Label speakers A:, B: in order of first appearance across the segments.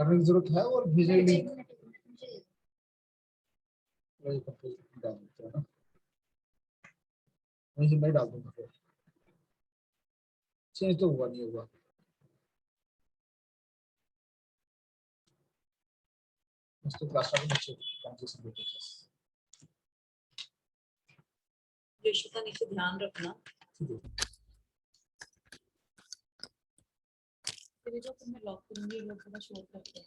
A: करने की जरूरत है और भेजने की डाल देते हैं ना, मैं डाल दूंगा फिर, चेंज तो हुआ नहीं होगा। तो क्लास में नीचे ट्रांजिशन देते हैं।
B: यशिका नीचे ध्यान रखना, फिर जो मैं लॉक करूंगी ये लोग थोड़ा शोर करते हैं।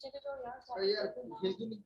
B: चले जाओ यार,
A: ये क्यों नहीं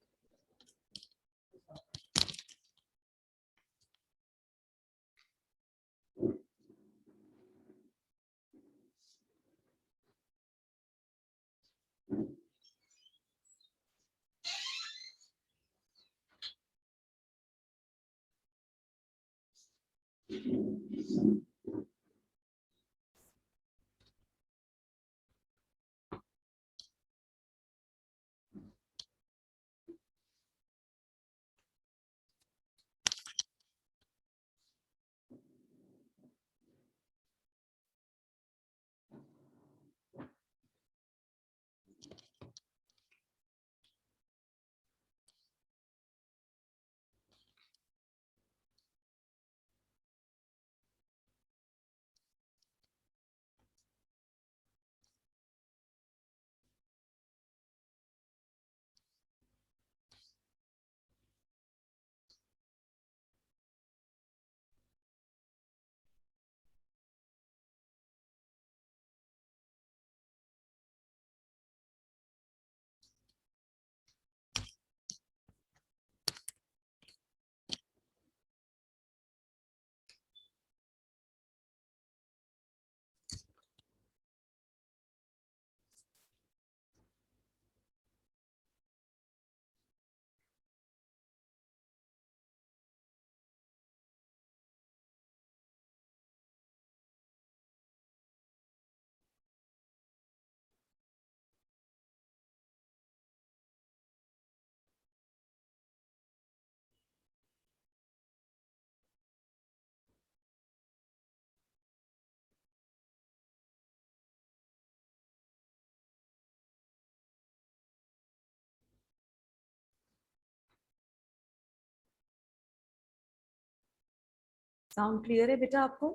B: साउंड क्लियर है बेटा आपको?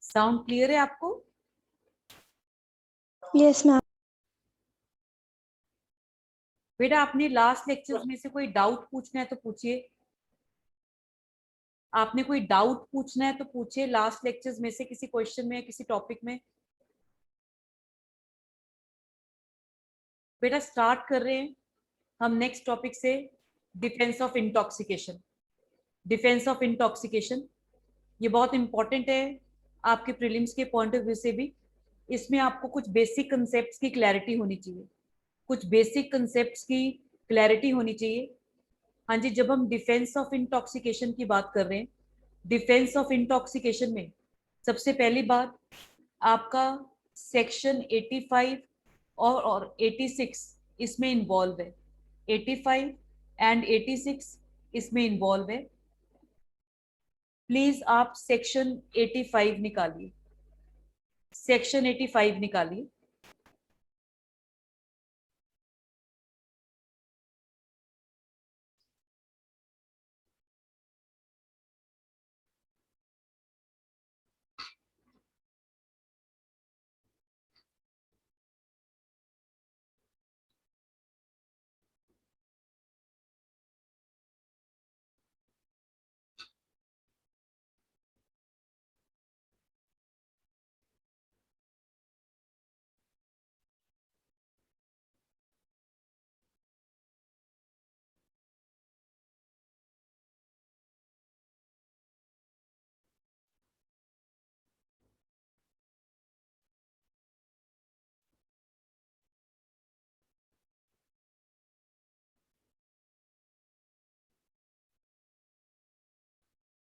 B: साउंड क्लियर है आपको?
C: Yes ma'am.
B: बेटा आपने लास्ट लेक्चर्स में से कोई डाउट पूछना है तो पूछिए। आपने कोई डाउट पूछना है तो पूछिए, लास्ट लेक्चर्स में से किसी क्वेश्चन में या किसी टॉपिक में। बेटा स्टार्ट कर रहे हैं हम नेक्स्ट टॉपिक से, defence of intoxication. Defence of intoxication ये बहुत इंपॉर्टेंट है आपके प्रीलिम्स के पॉइंट ऑफ व्यू से भी। इसमें आपको कुछ बेसिक कंसेप्ट्स की क्लैरिटी होनी चाहिए, कुछ बेसिक कंसेप्ट्स की क्लैरिटी होनी चाहिए। हाँ जी, जब हम डिफेंस ऑफ इंटॉक्सिकेशन की बात कर रहे हैं, डिफेंस ऑफ इंटॉक्सिकेशन में सबसे पहली बात आपका सेक्शन 85 और 86 इसमें इन्वॉल्व है। 85 एंड 86 इसमें इन्वॉल्व है। प्लीज आप सेक्शन 85 निकालिए, सेक्शन 85 निकालिए।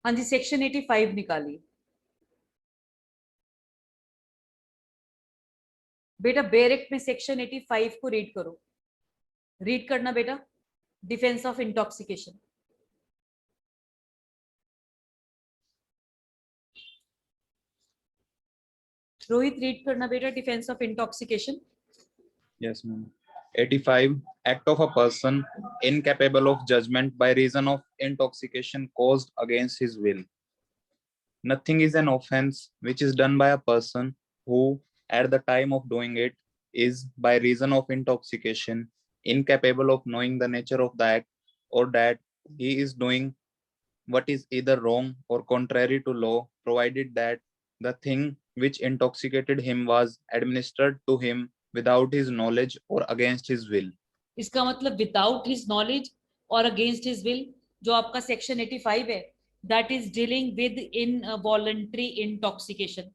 B: हाँ जी, सेक्शन 85 निकालिए बेटा। बेरेक्ट में सेक्शन 85 को रीड करो, रीड करना बेटा। Defence of intoxication. Rohit read करना बेटा, defence of intoxication.
C: Yes, ma'am. 85. Act of a person incapable of judgment by reason of intoxication caused against his will. Nothing is an offense which is done by a person who, at the time of doing it, is by reason of intoxication incapable of knowing the nature of the act, or that he is doing what is either wrong or contrary to law, provided that the thing which intoxicated him was administered to him without his knowledge or against his will.
B: इसका मतलब without his knowledge और against his will, जो आपका section 85 है, that is dealing with involuntary intoxication,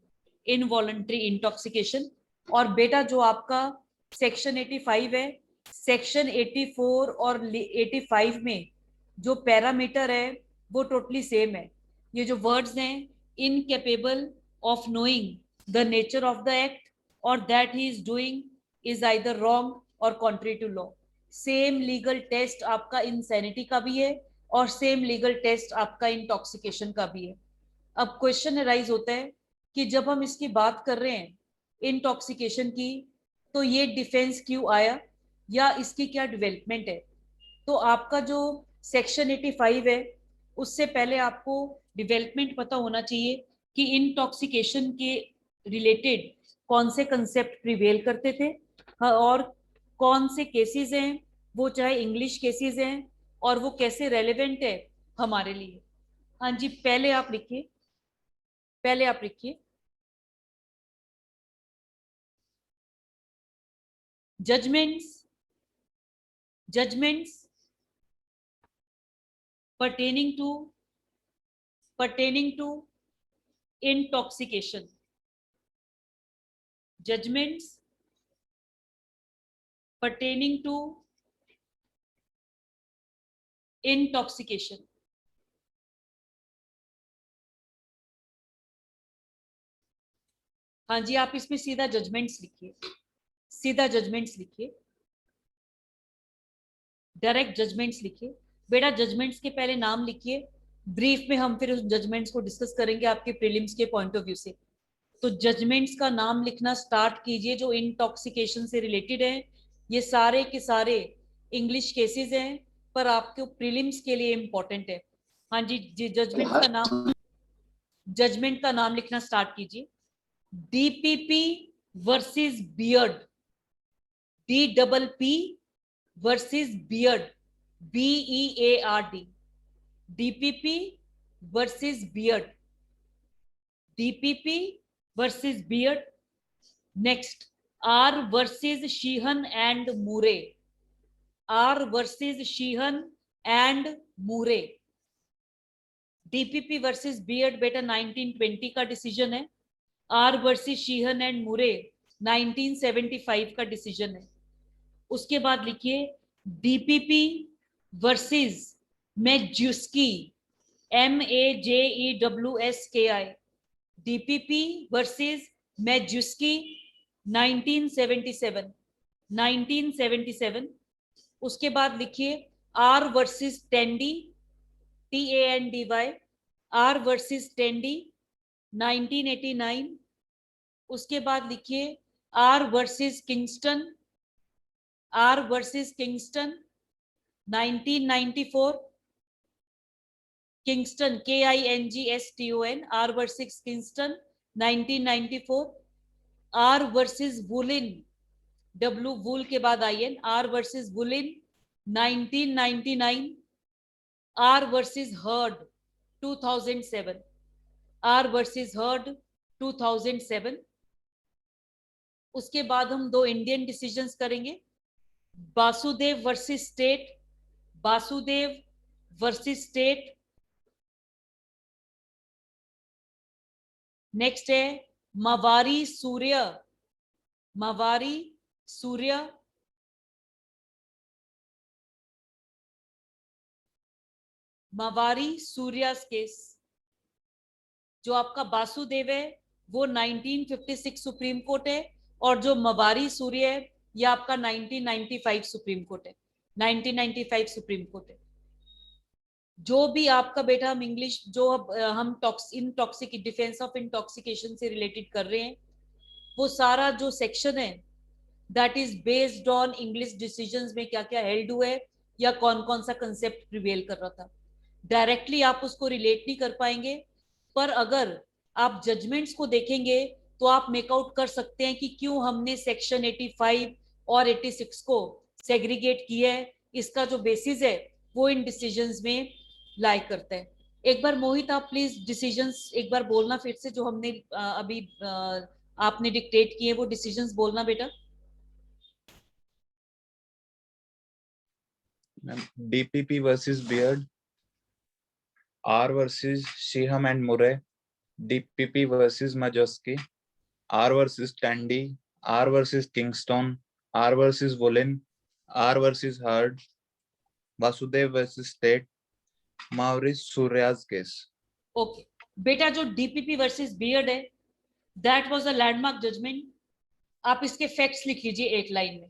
B: involuntary intoxication. और बेटा जो आपका सेक्शन 85 है, सेक्शन 84 और 85 में जो पैरामीटर है वो टोटली सेम है। ये जो वर्ड्स हैं, incapable of knowing the nature of the act or that he is doing is either wrong or contrary to law. Same legal test आपका इंसैनिटी का भी है और सेम लीगल टेस्ट आपका इंटॉक्सिकेशन का भी है। अब क्वेश्चन अराइज होता है कि जब हम इसकी बात कर रहे हैं इंटॉक्सिकेशन की, तो ये डिफेंस क्यों आया या इसकी क्या डेवलपमेंट है। तो आपका जो सेक्शन 85 है उससे पहले आपको डेवलपमेंट पता होना चाहिए कि इंटॉक्सिकेशन के रिलेटेड कौन से कंसेप्ट प्रिवेल करते थे और कौन से केसेस हैं, वो चाहे इंग्लिश केसेस हैं और वो कैसे रेलेवेंट है हमारे लिए। हाँ जी, पहले आप लिखिए, पहले आप लिखिए judgments, judgments pertaining to intoxication, judgments pertaining to intoxication। हाँ जी, आप इसमें सीधा जजमेंट्स लिखिए, सीधा जजमेंट्स लिखिए, डायरेक्ट जजमेंट्स लिखिए बेटा। जजमेंट्स के पहले नाम लिखिए, ब्रीफ में हम फिर उस जजमेंट्स को डिस्कस करेंगे आपके प्रीलिम्स के पॉइंट ऑफ व्यू से। तो जजमेंट्स का नाम लिखना स्टार्ट कीजिए जो इंटॉक्सिकेशन से रिलेटेड है। ये सारे के सारे इंग्लिश केसेस हैं पर आपके प्रीलिम्स के लिए इंपॉर्टेंट है। हाँ जी, जजमेंट का नाम लिखना स्टार्ट कीजिए। DPP versus Beard, DPP versus Beard, BEARD, DPP versus Beard, DPP versus Beard. Next, R versus Sheehan and Moore, R versus Sheehan and Moore. DPP versus Beard बेटा 1920 का डिसीजन है, R versus Sheehan and Moore 1975 का decision है। उसके बाद लिखिए DPP versus Majewski, MAJEWSKI, DPP versus Majewski 1977, 1977। उसके बाद लिखिए R versus Tandy, TANDY, R versus Tandy 1989। उसके बाद लिखिए R versus Kingston, R versus Kingston 1994, Kingston KINGSTON, R versus Kingston 1994। R versus Woollin, W wool के बाद IN, R versus Woollin 1999। R versus Heard 2007, R versus Heard 2007। उसके बाद हम दो Indian decisions करेंगे, Vasudev versus state, Vasudev versus state. Next है मवारी सूर्य, Maori सूर्य, Maori सूर्यास case जो आपका बासुदेव है वो 1956 सुप्रीम कोर्ट है, और जो मवारी सूर्य है ये आपका 1995 सुप्रीम कोर्ट है, 1995 सुप्रीम कोर्ट है। जो भी आपका बेटा हम इंग्लिश जो हम इंटॉक्सिक डिफेंस ऑफ इंटॉक्सिकेशन से रिलेटेड कर रहे हैं, वो सारा जो सेक्शन है that is based on English decisions में क्या क्या हेल्ड हुए या कौन कौन सा कंसेप्ट प्रिवेल कर रहा था। डायरेक्टली आप उसको रिलेट नहीं कर पाएंगे, पर अगर आप जजमेंट्स को देखेंगे तो आप मेकआउट कर सकते हैं कि क्यों हमने सेक्शन 85 और 86 को सेग्रीगेट किया है। इसका जो बेसिस है वो इन डिसीजंस में लाई करता है। एक बार मोहित आप प्लीज डिसीजंस एक बार बोलना फिर से, जो हमने अभी आपने डिक्टेट किए वो डिसीजंस बोलना बेटा।
C: DPP versus Beard, R versus Shiham and Murray, DPP versus Majoski, R versus Tandy, R versus Kingston, R versus Woolen, R versus Hurd, Vasudev versus State, Maurice Surya's case.
B: Okay बेटा, जो DPP versus Beard है that was a landmark judgment. आप इसके facts लिख लीजिए एक line में।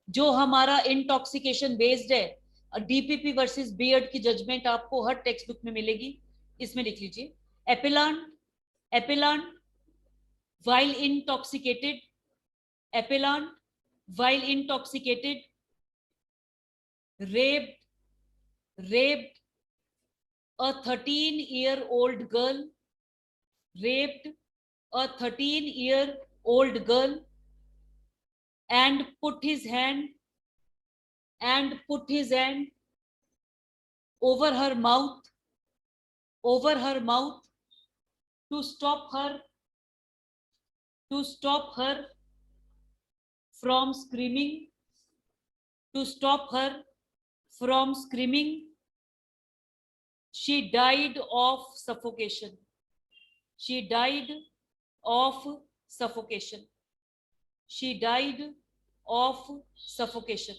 B: जो हमारा इंटॉक्सिकेशन बेस्ड है डीपीपी वर्सेस बियर्ड की जजमेंट आपको हर टेक्स्ट बुक में मिलेगी, इसमें लिख लीजिए। एपिलान while intoxicated, Appellant while intoxicated raped a 13-year-old girl, raped a 13-year-old girl and put his hand over her mouth to stop her from screaming, She died of suffocation. She died of suffocation. She died of suffocation.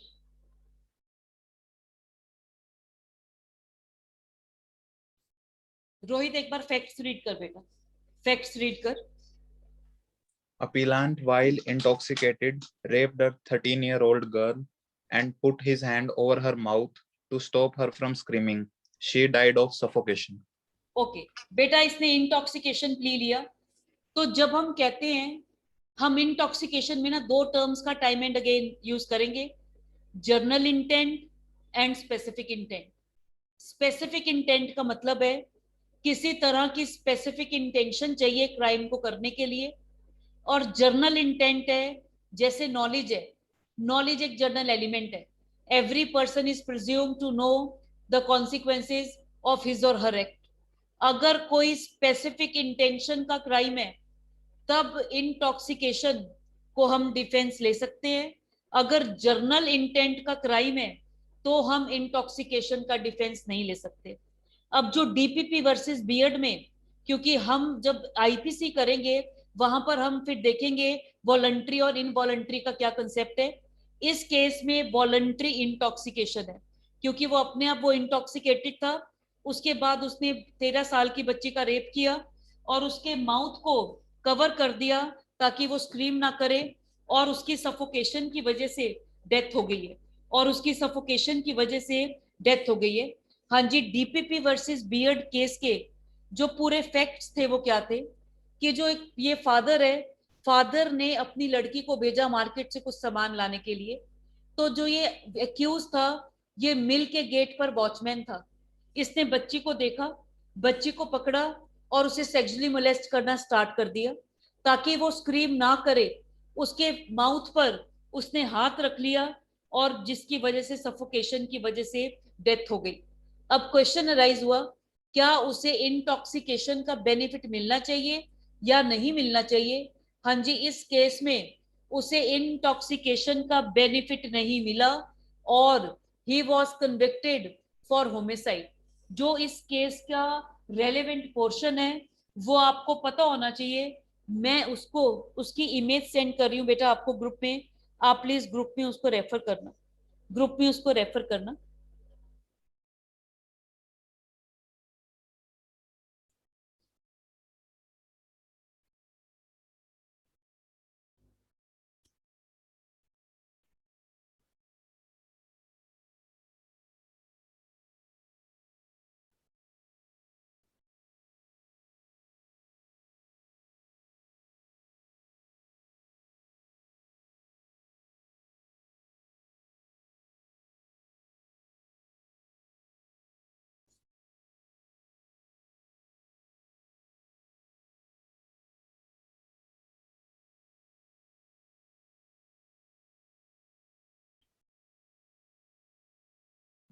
B: Rohit एक बार facts read कर बेटा, facts read कर।
C: Appellant, while intoxicated, raped a 13-year-old girl and put his hand over her mouth to stop her from screaming. She died of suffocation.
B: Okay बेटा, इसने intoxication plea लिया। तो जब हम कहते हैं, हम इंटॉक्सिकेशन में ना दो टर्म्स का टाइम एंड अगेन यूज करेंगे, journal intent and specific intent. Specific intent का मतलब है किसी तरह की स्पेसिफिक इंटेंशन चाहिए क्राइम को करने के लिए, और जर्नल इंटेंट है जैसे नॉलेज है, नॉलेज एक जर्नल एलिमेंट है। Every person is presume to know the consequences of his or her act. अगर कोई स्पेसिफिक इंटेंशन का क्राइम है तब इंटॉक्सिकेशन को हम डिफेंस ले सकते हैं। अगर जर्नल इंटेंट का क्राइम है तो हम इंटॉक्सिकेशन का डिफेंस नहीं ले सकते। अब जो डीपीपी वर्सेस बियर्ड में, क्योंकि हम जब आईपीसी करेंगे वहां पर हम फिर देखेंगे वॉलंटरी और इनवॉलंटरी का क्या कंसेप्ट है। इस केस में वॉलंटरी इंटॉक्सिकेशन है, क्योंकि वो अपने आप वो इंटॉक्सिकेटेड था, उसके बाद उसने 13 साल की बच्ची का रेप किया और उसके माउथ को कवर कर दिया ताकि वो स्क्रीम ना करे, और उसकी सफोकेशन की वजह से डेथ हो गई है, और उसकी सफोकेशन की वजह से डेथ हो गई है। हाँ जी, डीपीपी वर्सेस बियर्ड केस के जो पूरे फैक्ट्स थे वो क्या थे कि जो ये फादर है, फादर ने अपनी लड़की को भेजा मार्केट से कुछ सामान लाने के लिए। तो जो ये एक्यूज था ये मिल के गेट पर वॉचमैन था। इसने बच्ची को देखा, बच्ची को पकड़ा और उसे सेक्सुअली मोलेस्ट करना स्टार्ट कर दिया ताकि वो स्क्रीम ना करे। उसके माउथ पर उसने हाथ रख लिया और जिसकी वजह से सफोकेशन की वजह से डेथ हो गई। अब क्वेश्चन अराइज हुआ, क्या उसे इंटॉक्सिकेशन का बेनिफिट मिलना चाहिए या नहीं मिलना चाहिए? हाँ जी, इस केस में उसे इंटॉक्सिकेशन का बेनिफिट नहीं मिला और he was convicted for homicide. जो इस केस का रेलेवेंट पोर्शन है वो आपको पता होना चाहिए। मैं उसको उसकी इमेज सेंड कर रही हूँ बेटा आपको ग्रुप में, आप प्लीज ग्रुप में उसको रेफर करना, ग्रुप में उसको रेफर करना।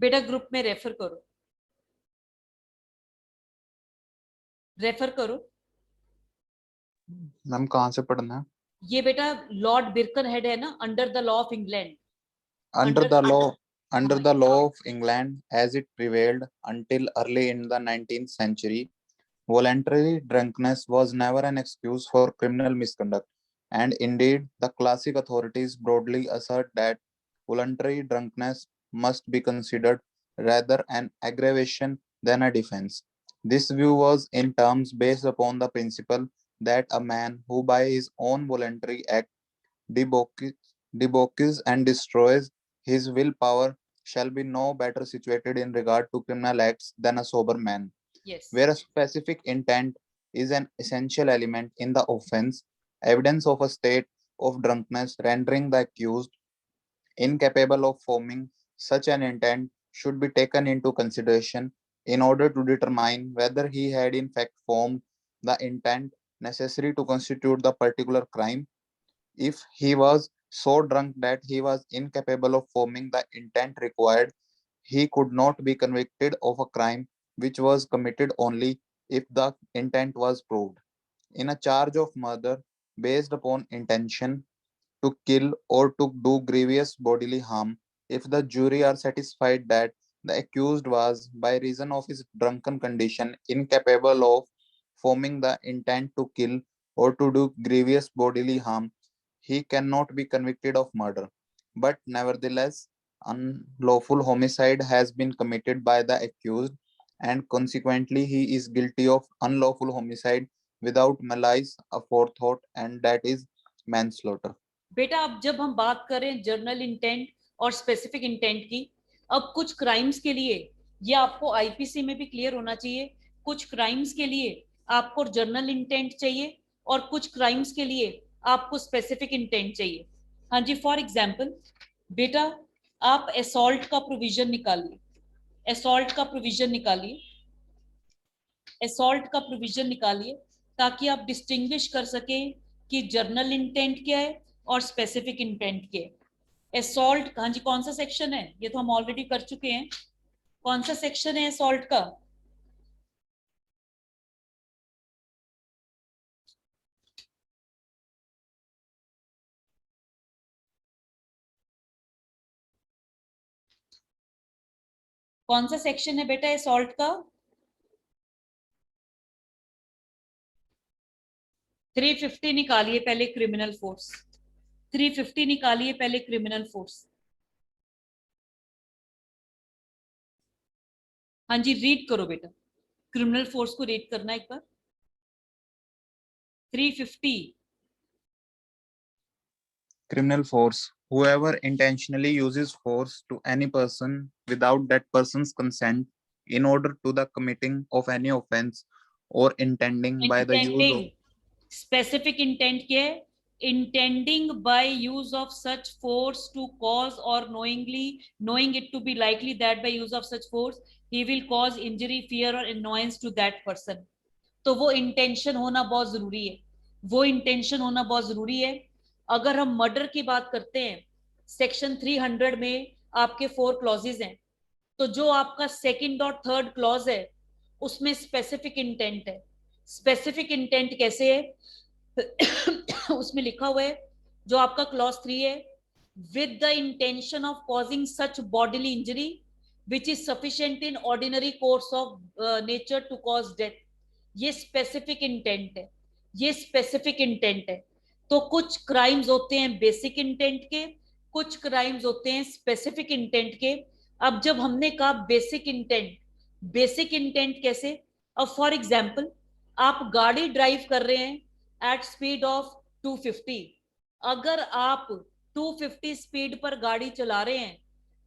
B: बेटा ग्रुप में रेफर करो।
C: मैम कहाँ से पढ़ना है?
B: ये बेटा लॉर्ड बिरकनहेड है ना, under the law of England.
C: Under the law of England as it prevailed until early in the 19th century, voluntary drunkenness was never an excuse for criminal misconduct, and indeed, the classic authorities broadly assert that voluntary drunkenness must be considered rather an aggravation than a defense. This view was in terms based upon the principle that a man who by his own voluntary act debauches and destroys his willpower shall be no better situated in regard to criminal acts than a sober man.
B: Yes.
C: Where a specific intent is an essential element in the offense, evidence of a state of drunkenness rendering the accused incapable of forming such an intent should be taken into consideration in order to determine whether he had in fact formed the intent necessary to constitute the particular crime. If he was so drunk that he was incapable of forming the intent required, he could not be convicted of a crime which was committed only if the intent was proved. In a charge of murder based upon intention to kill or to do grievous bodily harm, if the jury are satisfied that the accused was, by reason of his drunken condition, incapable of forming the intent to kill or to do grievous bodily harm, he cannot be convicted of murder. But nevertheless, unlawful homicide has been committed by the accused, and consequently, he is guilty of unlawful homicide without malice aforethought, and that is manslaughter.
B: बेटा अब जब हम बात करें journal intent और specific intent की, अब कुछ क्राइम्स के लिए ये आपको आईपीसी में भी क्लियर होना चाहिए, कुछ क्राइम्स के लिए आपको जर्नल इंटेंट चाहिए और कुछ क्राइम्स के लिए आपको स्पेसिफिक इंटेंट चाहिए। हाँ जी, फॉर एग्जांपल बेटा आप असॉल्ट का प्रोविजन निकालिए, असॉल्ट का प्रोविजन निकालिए, असॉल्ट का प्रोविजन निकालिए ताकि आप डिस्टिंग्विश कर सकें कि जर्नल इंटेंट क्या है और स्पेसिफिक इंटेंट क्या है। असॉल्ट, हाँ जी, कौन सा सेक्शन है? ये तो हम ऑलरेडी कर चुके हैं। कौन सा सेक्शन है असॉल्ट का? कौन सा सेक्शन है बेटा असॉल्ट का? 350 निकालिए पहले क्रिमिनल फोर्स, 350 निकालिए पहले क्रिमिनल फोर्स। हाँ जी, रीड करो बेटा, क्रिमिनल फोर्स को रीड करना एक बार। 350
C: Criminal force. Whoever intentionally uses force to any person without that person's consent in order to the committing of any offense or intending by the use of
B: intending, specific intent क्या है? intending by use of such force to cause or knowing it to be likely that by use of such force he will cause injury, fear or annoyance to that person। तो वो intention होना बहुत जरूरी है, वो intention होना बहुत जरूरी है। अगर हम मर्डर की बात करते हैं, सेक्शन 300 में आपके 4 क्लॉजेज हैं, तो जो आपका सेकंड और थर्ड क्लॉज है उसमें स्पेसिफिक इंटेंट है। स्पेसिफिक इंटेंट कैसे है? उसमें लिखा हुआ है, जो आपका क्लॉज 3 है, with the intention of causing such bodily injury which is sufficient in ordinary course of nature to cause death. ये स्पेसिफिक इंटेंट है, ये स्पेसिफिक इंटेंट है। तो कुछ क्राइम्स होते हैं बेसिक इंटेंट के, कुछ क्राइम्स होते हैं स्पेसिफिक इंटेंट के। अब जब हमने कहा बेसिक इंटेंट, बेसिक इंटेंट कैसे? अब फॉर एग्जांपल आप गाड़ी ड्राइव कर रहे हैं एट स्पीड ऑफ 250, अगर आप 250 स्पीड पर गाड़ी चला रहे हैं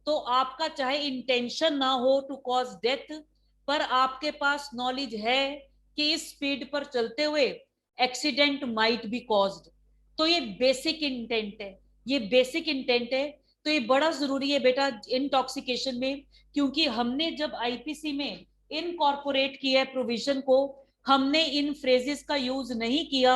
B: तो आपका चाहे इंटेंशन ना हो टू कॉज डेथ, पर आपके पास नॉलेज है कि इस स्पीड पर चलते हुए एक्सीडेंट माइट बी कॉज्ड, तो ये बेसिक इंटेंट है, ये बेसिक इंटेंट है। तो ये बड़ा जरूरी है बेटा इंटॉक्सिकेशन में, क्योंकि हमने जब आईपीसी में इनकॉर्पोरेट किया है प्रोविजन को, हमने इन फ्रेजेस का यूज नहीं किया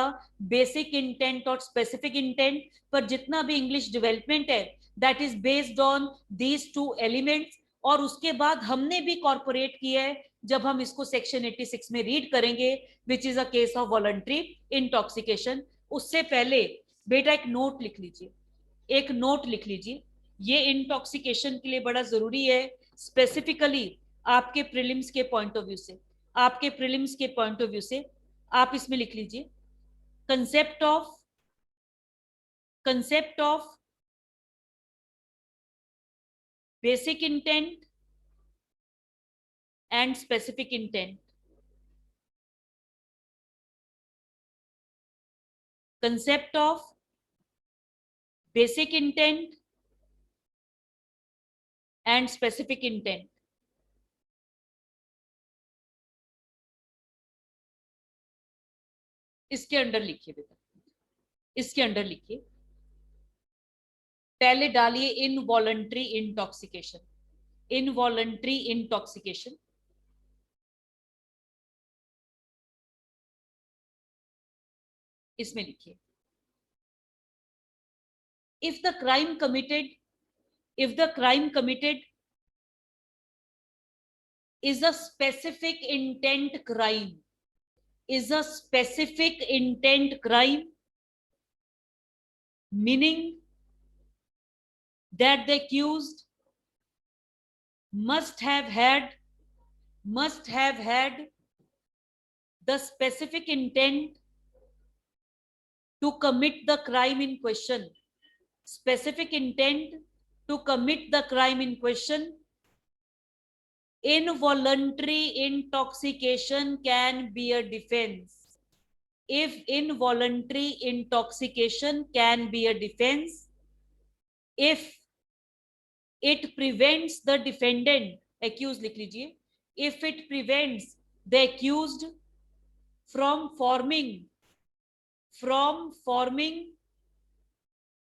B: बेसिक इंटेंट और स्पेसिफिक इंटेंट, पर जितना भी इंग्लिश डेवलपमेंट है that is based on these 2 elements और उसके बाद हमने भी कॉर्पोरेट किया है जब हम इसको सेक्शन 86 में रीड करेंगे, which is a case of voluntary intoxication. उससे पहले बेटा एक नोट लिख लीजिए, एक नोट लिख लीजिए, ये इंटॉक्सिकेशन के लिए बड़ा जरूरी है, स्पेसिफिकली आपके प्रीलिम्स के पॉइंट ऑफ व्यू से, आपके प्रीलिम्स के पॉइंट ऑफ व्यू से आप इसमें लिख लीजिए concept of basic intent and specific intent. Concept of basic intent and specific intent. इसके अंडर लिखिए बेटा, इसके अंडर लिखिए, पहले डालिए इनवॉलंटरी इंटॉक्सिकेशन, इनवॉलंटरी इंटॉक्सिकेशन। इसमें लिखिए if the crime committed is a specific intent crime, meaning that the accused must have had the specific intent to commit the crime in question, involuntary intoxication can be a defense. If involuntary intoxication can be a defense, if it prevents the defendant, accused लिख लीजिए, if it prevents the accused from forming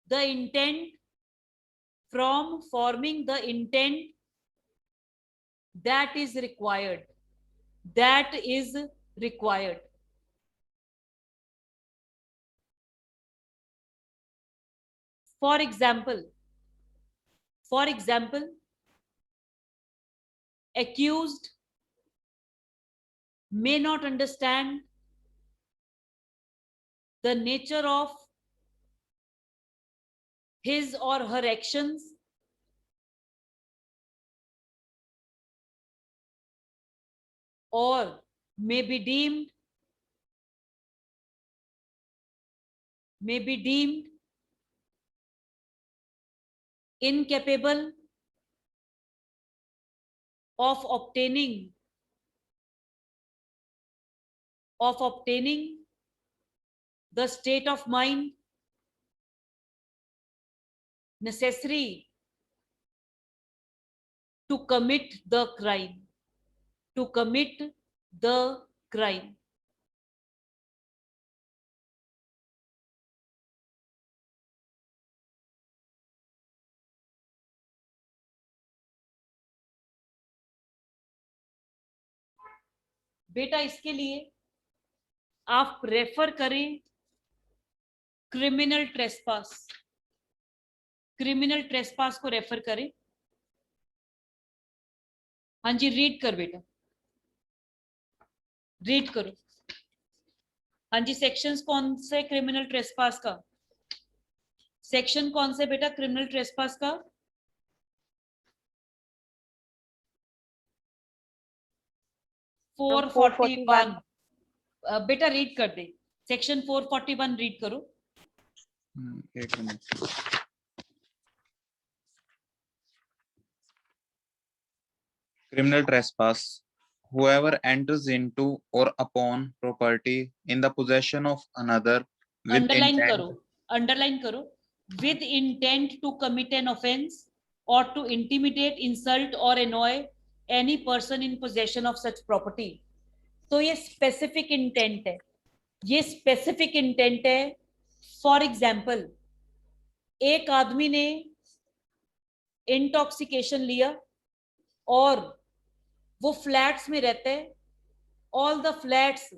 B: the intent, that is required. For example, accused may not understand the nature of his or her actions, or may be deemed incapable of obtaining the state of mind necessary to commit the crime. बेटा इसके लिए आप refer करें criminal trespass को refer करें। हाँ जी, read कर बेटा, रीड करो। हाँ जी, सेक्शंस कौन से क्रिमिनल ट्रेसपास का? सेक्शन कौन से बेटा क्रिमिनल ट्रेसपास का? फोर 441। बेटा रीड कर दे, सेक्शन 441 रीड करो।
C: एक minute. Criminal trespass. Whoever enters into or upon property in the possession of another with
B: underline
C: intent,
B: करो, with intent to commit an offense or to intimidate, insult or annoy any person in possession of such property. तो ये specific intent है, for example एक आदमी ने intoxication लिया और वो फ्लैट्स में रहते हैं, all the flats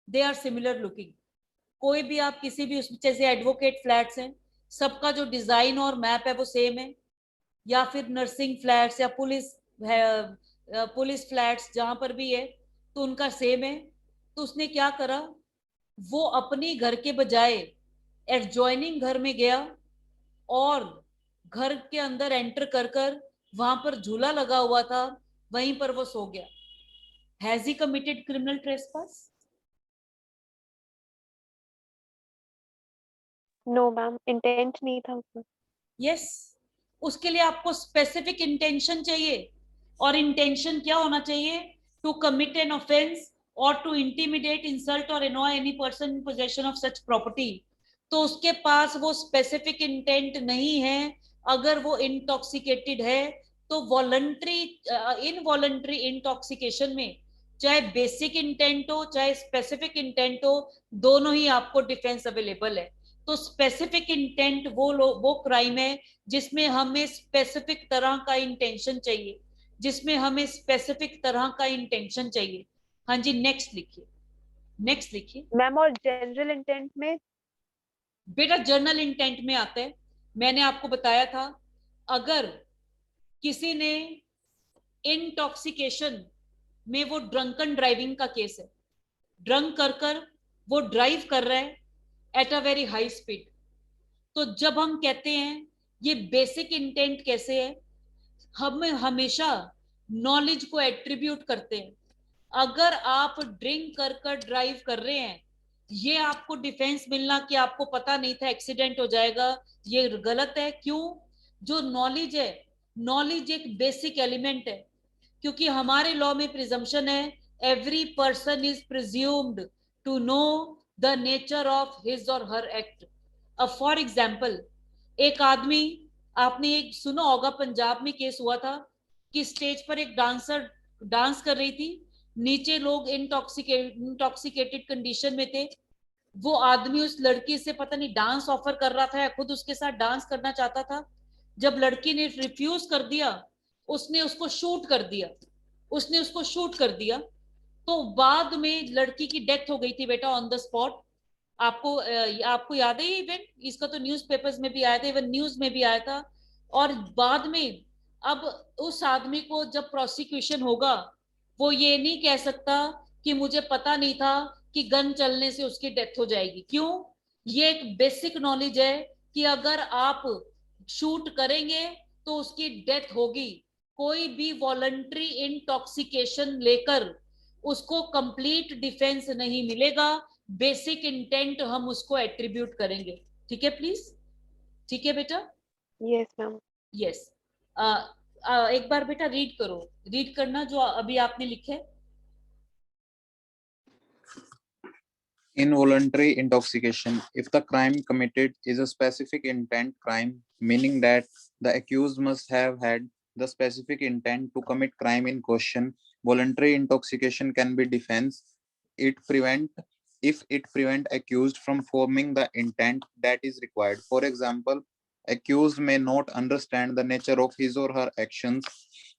B: they are similar looking. कोई भी आप किसी भी उसमें, जैसे एडवोकेट फ्लैट्स हैं, सबका जो डिजाइन और मैप है वो सेम है, या फिर नर्सिंग फ्लैट्स या पुलिस पुलिस फ्लैट्स जहां पर भी है तो उनका सेम है। तो उसने क्या करा, वो अपनी घर के बजाय एडजॉइनिंग घर में गया और घर के अंदर एंटर कर कर वहां पर झूला लगा हुआ था, वहीं पर वो सो गया। Has he committed criminal trespass?
D: No ma'am, intent नहीं था उसमें।
B: यस, उसके लिए आपको स्पेसिफिक इंटेंशन चाहिए। और इंटेंशन क्या होना चाहिए? टू कमिट एन ऑफेंस और टू इंटिमिडेट, इंसल्ट और annoy any person in possession of such property. तो उसके पास वो स्पेसिफिक इंटेंट नहीं है। अगर वो इंटॉक्सिकेटेड है तो वॉलंटरी इनवॉलंटरी इंटॉक्सिकेशन में चाहे बेसिक इंटेंट हो चाहे स्पेसिफिक इंटेंट हो, दोनों ही आपको डिफेंस अवेलेबल है। तो स्पेसिफिक इंटेंट वो क्राइम है जिसमें हमें स्पेसिफिक तरह का इंटेंशन चाहिए, जिसमें हमें स्पेसिफिक तरह का इंटेंशन चाहिए। हाँ जी, नेक्स्ट लिखिए, नेक्स्ट लिखिए।
D: मैम और जनरल इंटेंट में?
B: बेटा जर्नल इंटेंट में आता है, मैंने आपको बताया था, अगर किसी ने इंटॉक्सिकेशन में, वो ड्रंकन ड्राइविंग का केस है, ड्रंक कर कर वो ड्राइव कर रहा है at a very high speed, तो जब हम कहते हैं ये बेसिक इंटेंट कैसे है, हम हमेशा नॉलेज को एट्रीब्यूट करते हैं। अगर आप ड्रिंक कर कर ड्राइव कर रहे हैं, ये आपको डिफेंस मिलना कि आपको पता नहीं था एक्सीडेंट हो जाएगा, ये गलत है। क्यों? जो नॉलेज है, नॉलेज एक बेसिक एलिमेंट है, क्योंकि हमारे लॉ में प्रिजम्पशन है, every person is presumed to know the nature of his or her act. अब फॉर एग्जाम्पल, एक आदमी, आपने एक सुना होगा, पंजाब में केस हुआ था कि स्टेज पर एक डांसर डांस कर रही थी, नीचे लोग इंटॉक्सिकेटेड कंडीशन में थे, वो आदमी उस लड़की से पता नहीं डांस ऑफर कर रहा था या खुद उसके साथ डांस करना चाहता था। जब लड़की ने रिफ्यूज कर दिया, उसने उसको शूट कर दिया, उसने उसको शूट कर दिया। तो बाद में लड़की की डेथ हो गई थी बेटा ऑन द स्पॉट। आपको याद है ये इवेंट? इसका तो न्यूज़पेपर्स में भी आया था, इवन न्यूज में भी आया था। और बाद में अब उस आदमी को जब प्रोसिक्यूशन होगा, वो ये नहीं कह सकता कि मुझे पता नहीं था कि गन चलने से उसकी डेथ हो जाएगी। क्यों? ये एक बेसिक नॉलेज है कि अगर आप शूट करेंगे तो उसकी डेथ होगी। कोई भी वॉलंटरी इंटॉक्सिकेशन लेकर उसको कंप्लीट डिफेंस नहीं मिलेगा, बेसिक इंटेंट हम उसको एट्रीब्यूट करेंगे। ठीक है प्लीज? ठीक है बेटा?
D: Yes ma'am.
B: यस। एक बार बेटा रीड करो, रीड करना जो अभी आपने लिखे।
C: Involuntary intoxication. If the crime committed is a specific intent crime, meaning that the accused must have had the specific intent to commit crime in question, voluntary intoxication can be defense. It prevent if it prevent accused from forming the intent that is required. For example, accused may not understand the nature of his or her actions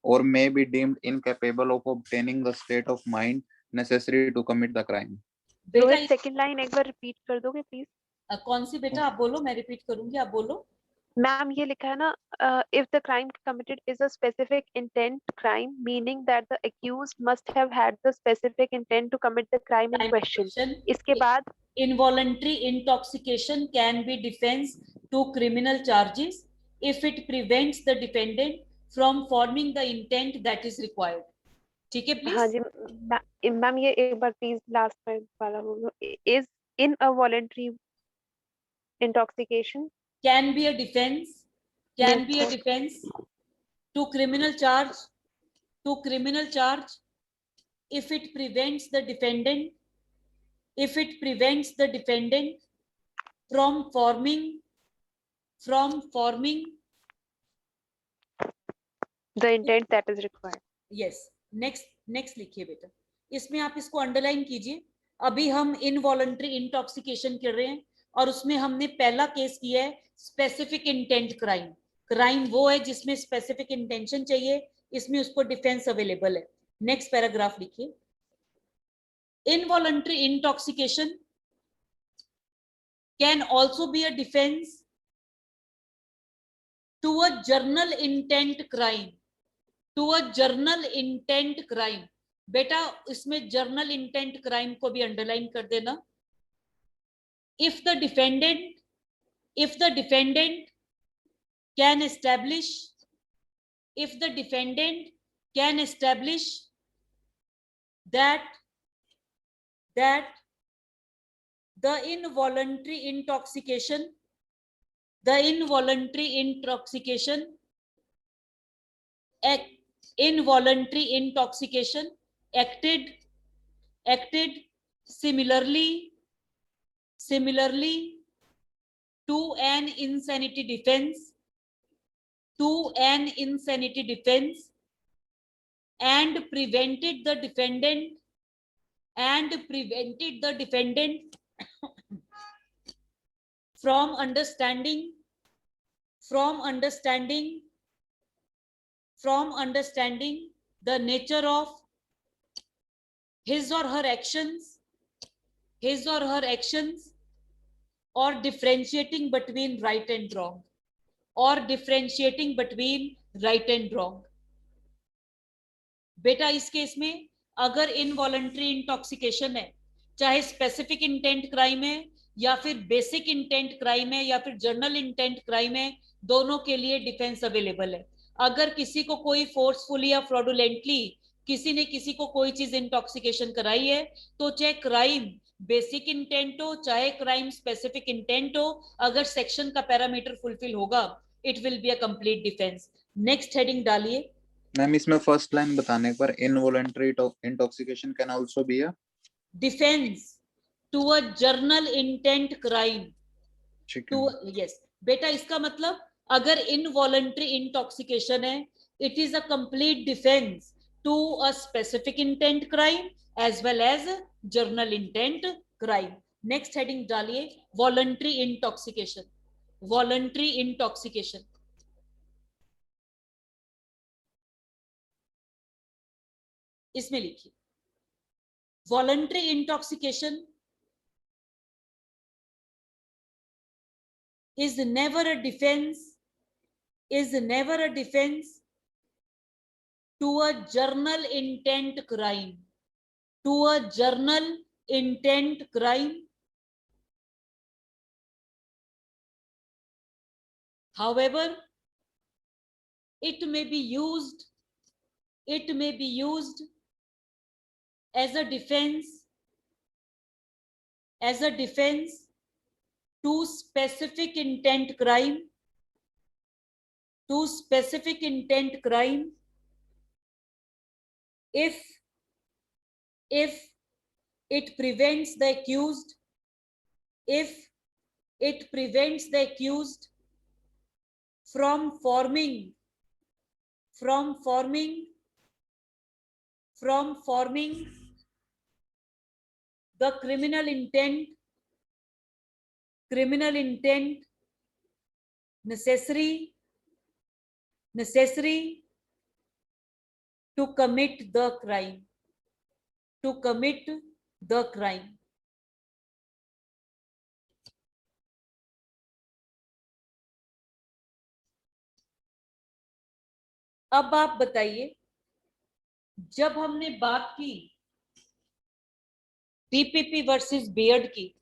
C: or may be deemed incapable of obtaining the state of mind necessary to commit the crime.
B: बेटा
D: Rohit, second line एक बार repeat कर दोगे please?
B: कौन सी बेटा? आप बोलो, मैं repeat करूंगी, आप बोलो।
D: मैम ये लिखा है ना, if the crime committed is a specific intent crime, meaning that the accused must have had the specific intent to commit the crime in question. इसके बाद
B: involuntary intoxication can be defense to criminal charges if it prevents the defendant from forming the intent that is required. ठीक है
D: हाँ
B: please?
D: Ji ma'am, ये एक बार please last में वाला बोलो। Is in a voluntary intoxication
B: can be a defense, can
D: Yes,
B: be a
D: sir.
B: defense to criminal charge, to criminal charge if it prevents the defendant, if it prevents the defendant from forming
D: the intent that is required.
B: Yes. Next लिखिए बेटा, इसमें आप इसको underline कीजिए। अभी हम involuntary intoxication कर रहे हैं और उसमें हमने पहला केस किया है स्पेसिफिक इंटेंट क्राइम। क्राइम वो है जिसमें स्पेसिफिक इंटेंशन चाहिए, इसमें उसको डिफेंस अवेलेबल है। नेक्स्ट पैराग्राफ लिखिए। Involuntary intoxication can also be a defence to a general intent crime. To a general intent crime. बेटा इसमें जर्नल इंटेंट क्राइम को भी अंडरलाइन कर देना। If the defendant can establish, if the defendant can establish that the involuntary intoxication acted similarly to an insanity defense and prevented the defendant from understanding the nature of his or her actions or differentiating between right and wrong, बेटा इस case में अगर involuntary intoxication है, चाहे specific intent crime है या फिर basic intent crime है या फिर जर्नल इंटेंट क्राइम है, दोनों के लिए डिफेंस अवेलेबल है। अगर किसी को कोई फोर्सफुली या फ्रॉडुलेंटली किसी ने किसी को कोई चीज इंटॉक्सिकेशन कराई है, तो चाहे क्राइम बेसिक इंटेंट हो चाहे क्राइम स्पेसिफिक इंटेंट हो, अगर सेक्शन का पैरामीटर फुलफिल होगा, it will be a complete defence. Next heading डालिए।
C: मैम इसमें फर्स्ट लाइन बताने पर involuntary intoxication can also be a
B: defence to a general intent crime. To yes बेटा, इसका मतलब अगर इनवॉलंटरी इंटॉक्सिकेशन है, it is a complete defence to a specific intent crime as well as general intent crime. Next heading डालिए, voluntary intoxication. इसमें लिखिए, voluntary intoxication is never a defense to a journal intent crime, however it may be used as a defense to specific intent crime if it prevents the accused from forming the criminal intent necessary to commit the crime. अब आप बताइए, जब हमने बात की PPP versus beard की,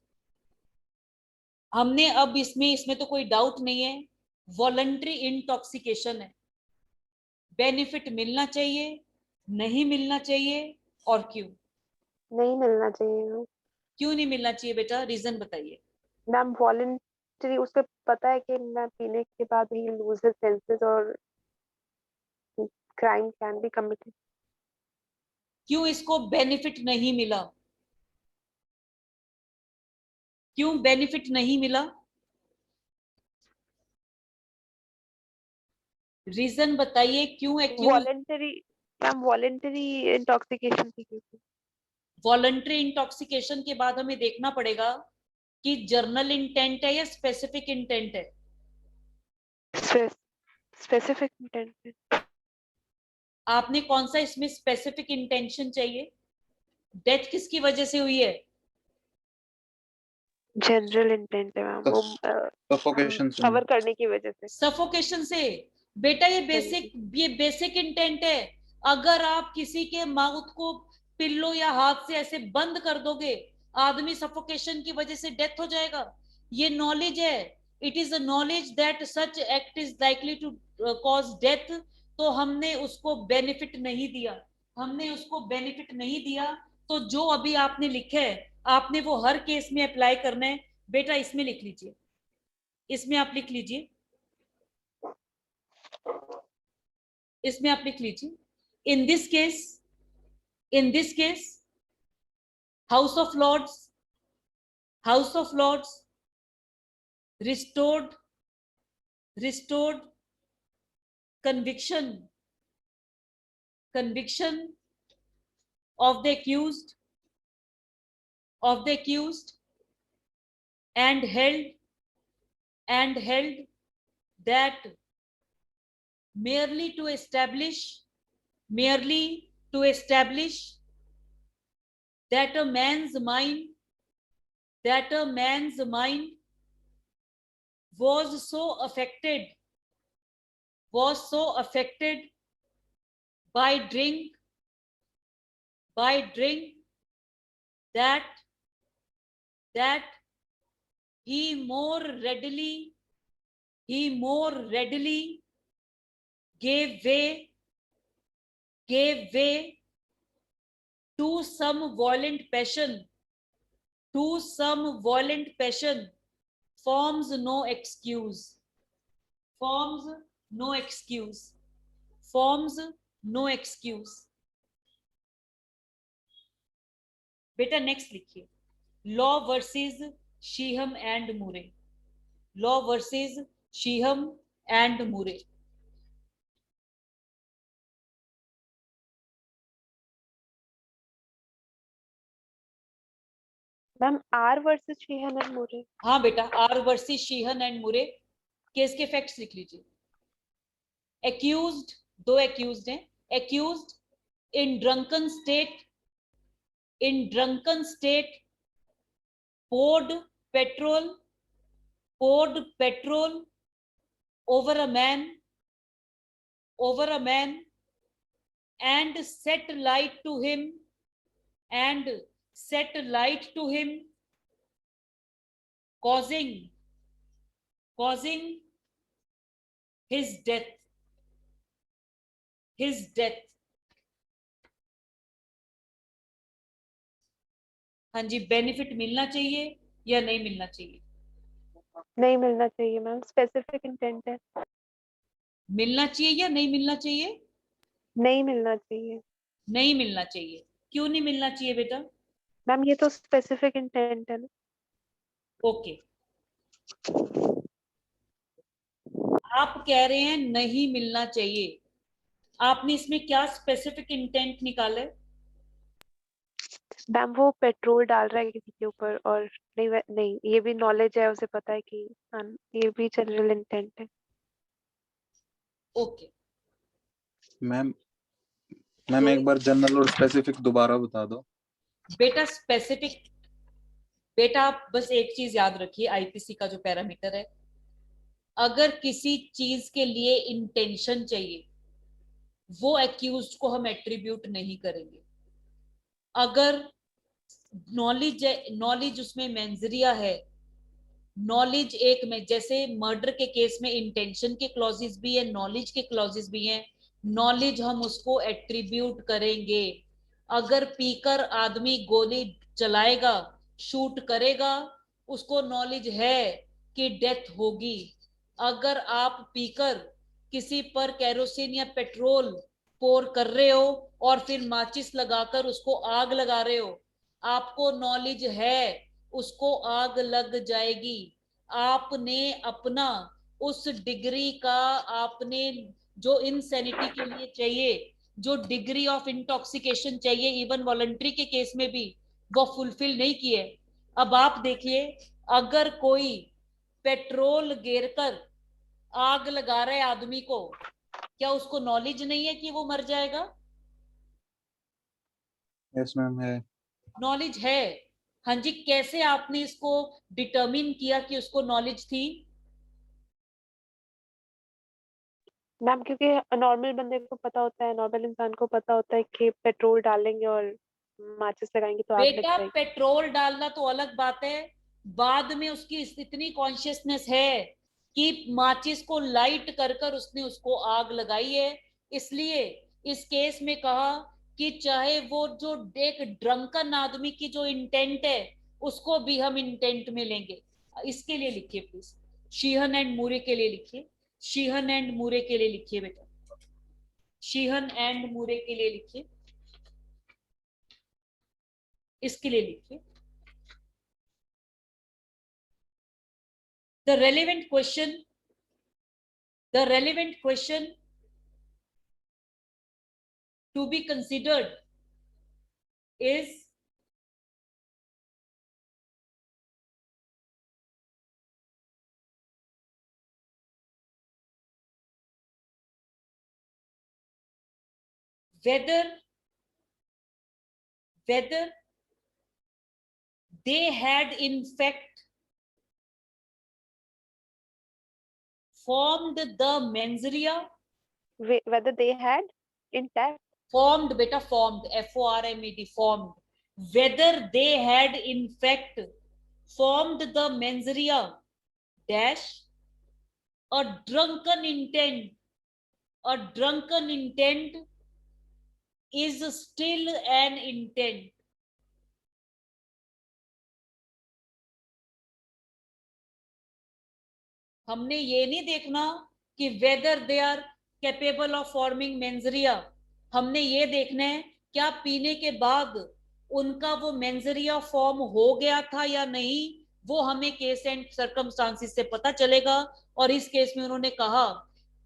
B: हमने अब इसमें तो कोई डाउट नहीं है, वॉलंटरी इंटॉक्सिकेशन है, बेनिफिट मिलना चाहिए, नहीं मिलना चाहिए, और क्यों
D: नहीं मिलना चाहिए।
B: क्यों नहीं मिलना चाहिए बेटा, रीजन बताइए।
D: मैम वॉलंटरी, उसको पता है कि मैं पीने के बाद ही लूज हिज सेंसेस और क्राइम कैन बी कमिटेड।
B: क्यों इसको बेनिफिट नहीं मिला? क्यों बेनिफिट नहीं मिला? रीजन बताइए क्यों
D: वॉलंटरी इंटॉक्सिकेशन थी।
B: वॉलंटरी इंटॉक्सिकेशन के बाद हमें देखना पड़ेगा कि जर्नल इंटेंट है या स्पेसिफिक इंटेंट है।
D: Specific intent.
B: आपने कौन सा इसमें स्पेसिफिक इंटेंशन चाहिए? डेथ किसकी वजह से हुई है?
D: जनरल इंटेंट है मैम, वो
C: सफोकेशन
D: कवर करने की वजह से।
B: सफोकेशन से। बेटा ये बेसिक इंटेंट है। अगर आप किसी के माउथ को पिल्लो या हाथ से ऐसे बंद कर दोगे, आदमी सफोकेशन की वजह से डेथ हो जाएगा। ये नॉलेज है, it is a knowledge that such act is likely to cause death. तो हमने उसको बेनिफिट नहीं दिया, हमने उसको बेनिफिट नहीं दिया। तो जो अभी आपने लिखा है, आपने वो हर केस में अप्लाई करना है। बेटा इसमें लिख लीजिए, इसमें आप लिख लीजिए, इसमें आप लिख लीजिए, in this case House of Lords restored conviction of the accused and held that merely to establish that a man's mind was so affected by drink that he more readily gave way to some violent passion, forms no excuse. बेटा next लिखिए, law versus शीहम and मुरे।
D: Ma'am R versus Sheehan and मुरे।
B: हाँ बेटा, R versus Sheehan and मुरे। Case के facts लिख लीजिए। एक्यूज्ड, दो एक्यूज्ड हैं। Accused in drunken state poured petrol over a man and set light to him causing his death। हाँ जी, बेनिफिट मिलना चाहिए या नहीं मिलना चाहिए?
D: नहीं मिलना चाहिए मैम, स्पेसिफिक इंटेंट है।
B: मिलना चाहिए या नहीं मिलना चाहिए?
D: नहीं मिलना चाहिए।
B: नहीं मिलना चाहिए। क्यों नहीं मिलना चाहिए बेटा?
D: मैम ये तो स्पेसिफिक इंटेंट है ना।
B: ओके, आप कह रहे हैं नहीं मिलना चाहिए, आपने इसमें क्या स्पेसिफिक इंटेंट निकाला है?
D: मैम वो पेट्रोल डाल रहा है किसी के ऊपर, और नहीं ये भी नॉलेज है, उसे पता है कि ये भी जनरल इंटेंट है।
B: ओके
C: मैम एक बार जनरल और स्पेसिफिक दोबारा बता दो।
B: बेटा स्पेसिफिक, बेटा आप बस एक चीज याद रखिए, आईपीसी का जो पैरामीटर है, अगर किसी चीज के लिए इंटेंशन चाहिए, वो एक्यूज्ड को हम एट्रीब्यूट नहीं करेंगे। अगर नॉलेज उसमें मेंजरिया है, नॉलेज एक में, जैसे मर्डर के केस में इंटेंशन के क्लॉजेस भी है, नॉलेज के क्लॉजेस भी हैं, नॉलेज हम उसको एट्रीब्यूट करेंगे। अगर पीकर आदमी गोली चलाएगा, शूट करेगा, उसको नॉलेज है कि डेथ होगी। अगर आप पीकर किसी पर कैरोसिन या पेट्रोल पोर कर रहे हो और फिर माचिस लगाकर उसको आग लगा रहे हो, आपको नॉलेज है उसको आग लग जाएगी। आपने अपना उस डिग्री का, आपने जो इनसैनिटी के लिए चाहिए, जो डिग्री ऑफ इंटॉक्सिकेशन चाहिए इवन वॉलंटरी के केस में भी, वो फुलफिल नहीं किए। अब आप देखिए, अगर कोई पेट्रोल गिरकर आग लगा रहा है आदमी को, क्या उसको नॉलेज नहीं है कि वो मर जाएगा?
C: यस मैम है।
B: नॉलेज है। हाँ जी, कैसे आपने इसको डिटरमिन किया कि उसको नॉलेज थी?
D: मैम क्योंकि नॉर्मल बंदे को पता होता है, नॉर्मल इंसान को पता होता है कि पेट्रोल डालेंगे और माचिस लगाएंगे तो आग लग
B: बेटा
D: जाएगी।
B: पेट्रोल डालना तो अलग बात है, बाद में उसकी इतनी कॉन्शियसनेस है कि माचिस को लाइट कर कर उसने उसको आग लगाई है। इसलिए इस केस में कहा कि चाहे वो जो एक ड्रंकन आदमी की जो इंटेंट है उसको भी हम इंटेंट में लेंगे। इसके लिए लिखिए प्लीज, शीहन एंड मूरे के लिए लिखिए, शीहन एंड मूरे के लिए लिखिए बेटा, शीहन एंड मूरे के लिए लिखिए, इसके लिए लिखिए। The relevant question to be considered is whether they had in fact formed the mens rea,
D: Whether they had intact,
B: formed beta, formed, formed, formed, whether they had in fact formed the mens rea dash a drunken intent is still an intent. हमने ये नहीं देखना कि whether they are capable of forming mens rea, हमने ये देखना है क्या पीने के बाद उनका वो मेंजरिया फॉर्म हो गया था या नहीं, वो हमें केस एंड सर्कमस्टांसिस से पता चलेगा। और इस केस में उन्होंने कहा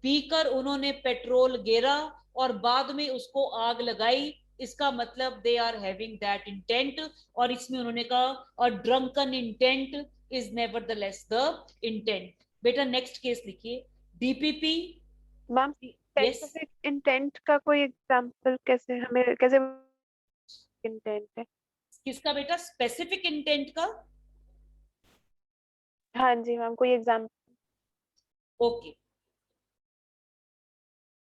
B: पीकर उन्होंने पेट्रोल गेरा और बाद में उसको आग लगाई, इसका मतलब they are having that intent. और इसमें उन्होंने कहा a drunken intent is nevertheless the intent. बेटा नेक्स्ट केस लिखिए, डीपीपी।
D: मैम स्पेसिफिक इंटेंट का कोई एग्जांपल कैसे, हमें कैसे इंटेंट है?
B: किसका बेटा स्पेसिफिक इंटेंट का?
D: हाँ जी मैम, कोई एग्जांपल?
B: ओके,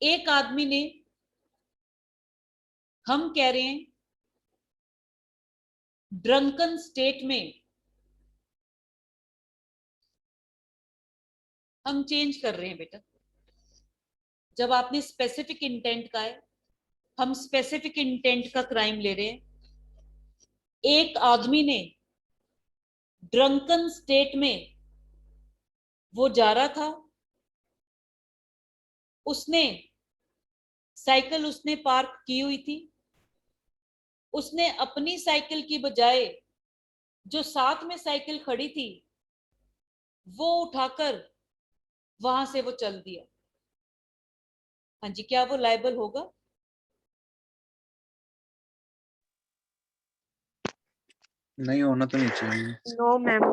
B: एक आदमी ने, हम कह रहे हैं ड्रंकन स्टेट में, हम चेंज कर रहे हैं बेटा, जब आपने स्पेसिफिक इंटेंट का है, हम स्पेसिफिक इंटेंट का क्राइम ले रहे हैं। एक आदमी ने ड्रंकन स्टेट में वो जा रहा था, उसने साइकिल उसने पार्क की हुई थी, उसने अपनी साइकिल की बजाय जो साथ में साइकिल खड़ी थी वो उठाकर वहां से वो चल दिया। हाँ जी, क्या वो लायबल होगा?
C: नहीं होना तो नहीं चाहिए।
D: नो मैम,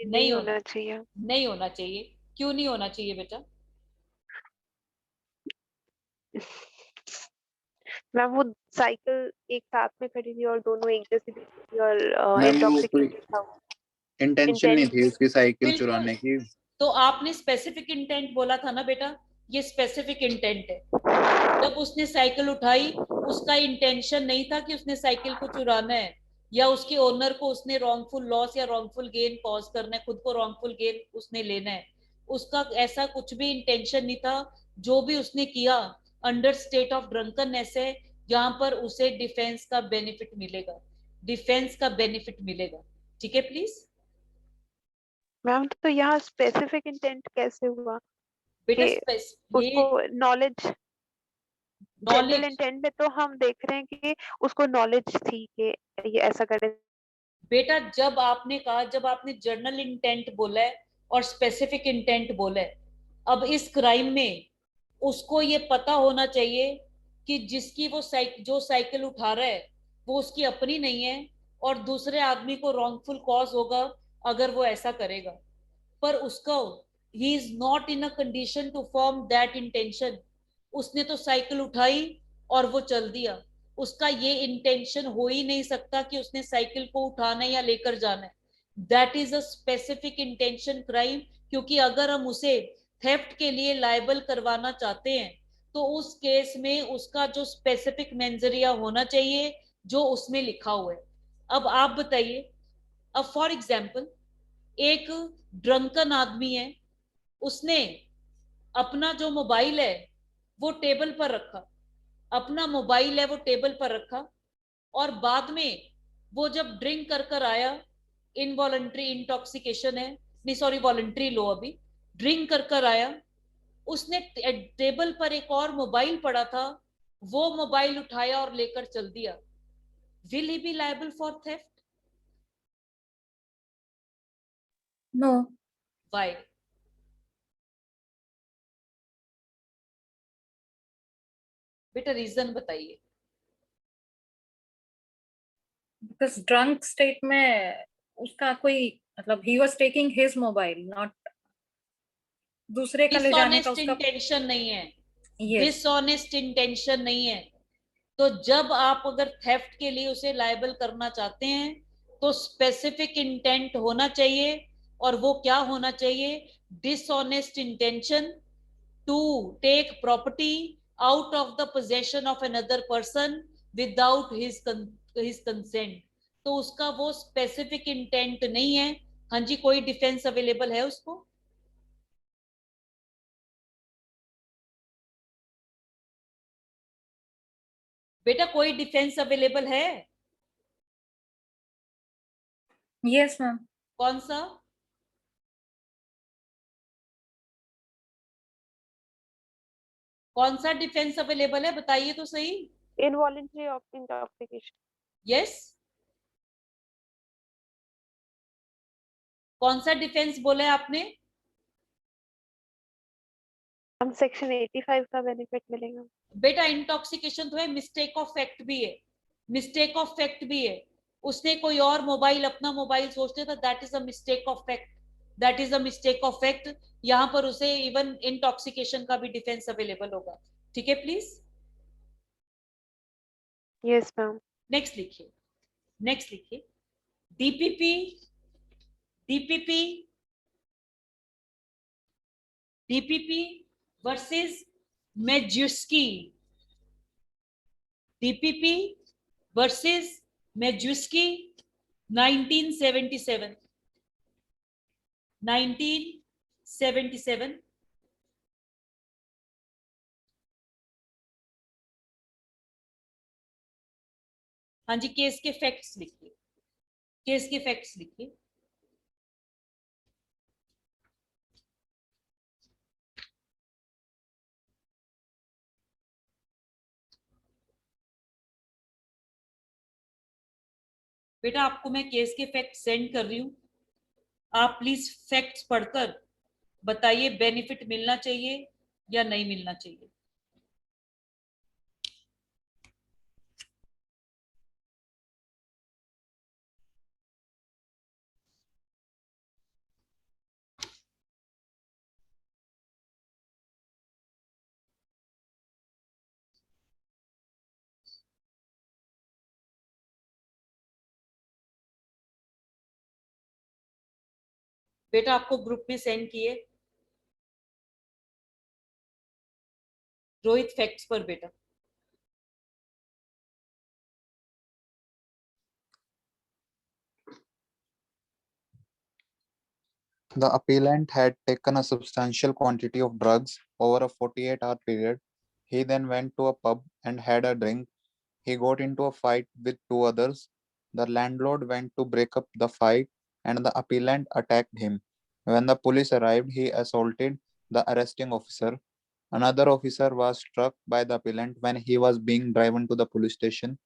D: नहीं होना चाहिए।
B: नहीं होना चाहिए। क्यों नहीं होना चाहिए बेटा?
D: मैम वो साइकिल एक साथ में खड़ी थी और दोनों एक जैसी दिख रही थी और
C: मैम वो कोई
D: इंटॉक्सिकेटेड था वो।
C: इंटेंशन नहीं थी उसकी साइकिल
B: बिल्कुल।
C: चुराने की।
B: तो आपने स्पेसिफिक इंटेंट बोला था ना बेटा, ये स्पेसिफिक इंटेंट है। जब उसने साइकिल उठाई उसका इंटेंशन नहीं था कि उसने साइकिल को चुराना है या उसके ओनर को उसने रॉन्गफुल लॉस या रॉन्गफुल गेन कॉज करना है, खुद को रॉन्गफुल गेन उसने लेना है, उसका ऐसा कुछ भी इंटेंशन नहीं था। जो भी उसने किया अंडर स्टेट ऑफ ड्रंकननेस है, जहां पर उसे डिफेंस का बेनिफिट मिलेगा, डिफेंस का बेनिफिट मिलेगा। ठीक है प्लीज
D: मैम तो यहाँ स्पेसिफिक इंटेंट कैसे हुआ
B: बेटा,
D: कि
B: ये
D: उसको नॉलेज, जनरल
B: नॉलेज
D: इंटेंट में तो हम देख रहे हैं कि उसको नॉलेज थी कि ये ऐसा करे।
B: बेटा, जब आपने कहा, जब आपने जर्नल इंटेंट बोला है और स्पेसिफिक इंटेंट बोला है, अब इस क्राइम में उसको ये पता होना चाहिए कि जिसकी वो जो साइकिल उठा रहा है वो उसकी अपनी नहीं है और दूसरे आदमी को रॉन्गफुल कॉज होगा अगर वो ऐसा करेगा। पर उसको, he is not in a condition to form that intention. उसने तो साइकिल उठाई और वो चल दिया, उसका ये इंटेंशन हो ही नहीं सकता कि उसने साइकिल को उठाना या लेकर जाना है। That is a specific intention crime, क्योंकि अगर हम उसे थेफ्ट के लिए लायबल करवाना चाहते हैं तो उस केस में उसका जो स्पेसिफिक मेंजरिया होना चाहिए जो उसमें लिखा हुआ है। अब आप बताइए, अब फॉर एग्जाम्पल एक ड्रंकन आदमी है, उसने अपना जो मोबाइल है वो टेबल पर रखा, अपना मोबाइल है वो टेबल पर रखा, और बाद में वो जब ड्रिंक कर कर आया, इनवॉलंटरी इंटॉक्सिकेशन है, नहीं सॉरी वॉलंटरी लो, अभी ड्रिंक कर कर आया, उसने टेबल पर एक और मोबाइल पड़ा था, वो मोबाइल उठाया और लेकर चल दिया, will he B liable for theft?
E: No.
B: Why? बेटा रीजन बताइए।
E: Because drunk state में उसका कोई मतलब he was taking his mobile, not दूसरे का ले जाने का
B: डिसऑनेस्ट
E: उसका।
B: इंटेंशन नहीं है,
E: Yes.
B: डिसऑनेस्ट इंटेंशन नहीं है। तो जब आप अगर थेफ्ट के लिए उसे लायबल करना चाहते हैं तो स्पेसिफिक इंटेंट होना चाहिए, और वो क्या होना चाहिए? Dishonest intention to take property out of the possession of another person without his consent. तो उसका वो स्पेसिफिक इंटेंट नहीं है। हाँ जी, कोई डिफेंस अवेलेबल है उसको? बेटा कोई डिफेंस अवेलेबल है?
E: Yes, ma'am.
B: कौन सा? कौन सा डिफेंस अवेलेबल है, बताइए तो सही।
D: Involuntary intoxication.
B: यस, कौन सा डिफेंस बोला है आपने?
D: हम सेक्शन 85 का बेनिफिट मिलेगा।
B: बेटा इंटॉक्सिकेशन तो है, मिस्टेक ऑफ फैक्ट भी है, मिस्टेक ऑफ फैक्ट भी है। उसने कोई और मोबाइल, अपना मोबाइल सोचते था, that is a mistake of fact, that is a mistake of fact. यहां पर उसे इवन इंटॉक्सिकेशन का भी डिफेंस अवेलेबल होगा। ठीक है, प्लीज
D: Yes, ma'am.
B: नेक्स्ट लिखिए, नेक्स्ट लिखिए। DPP, DPP, DPP versus Majewski, DPP versus Majewski 1977, 1977। हाँ जी, केस के फैक्ट्स लिखिए, केस के फैक्ट्स लिखिए। बेटा आपको मैं केस के फैक्ट सेंड कर रही हूँ, आप प्लीज फैक्ट्स पढ़कर बताइए बेनिफिट मिलना चाहिए या नहीं मिलना चाहिए। बेटा आपको ग्रुप में सेंड किए, रोहित फैक्ट्स पर बेटा।
C: The appellant had taken a substantial quantity of drugs over a 48-hour period. He then went to a pub and had a drink. He got into a fight with two others. The landlord went to break up the fight and the appellant attacked him. When the police arrived, he assaulted the arresting officer. Another officer was struck by the appellant when he was being driven to the police station.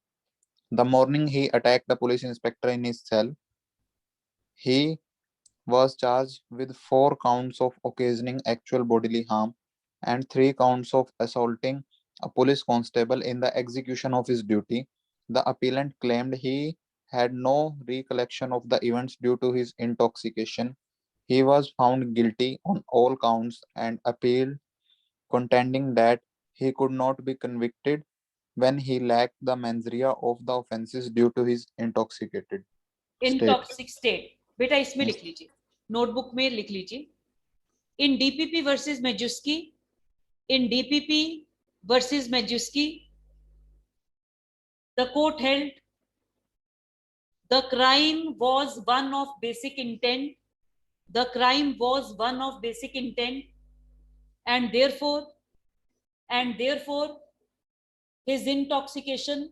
C: The morning he attacked the police inspector in his cell. He was charged with 4 counts of occasioning actual bodily harm and 3 counts of assaulting a police constable in the execution of his duty. The appellant claimed he had no recollection of the events due to his intoxication. He was found guilty on all counts and appealed, contending that he could not be convicted when he lacked the mens rea of the offenses due to his intoxicated state.
B: Intoxicated state, बेटा इसमें लिख लीजिए, notebook में लिख लीजिए, In DPP versus Majewski, the court held the crime was one of basic intent. And therefore his intoxication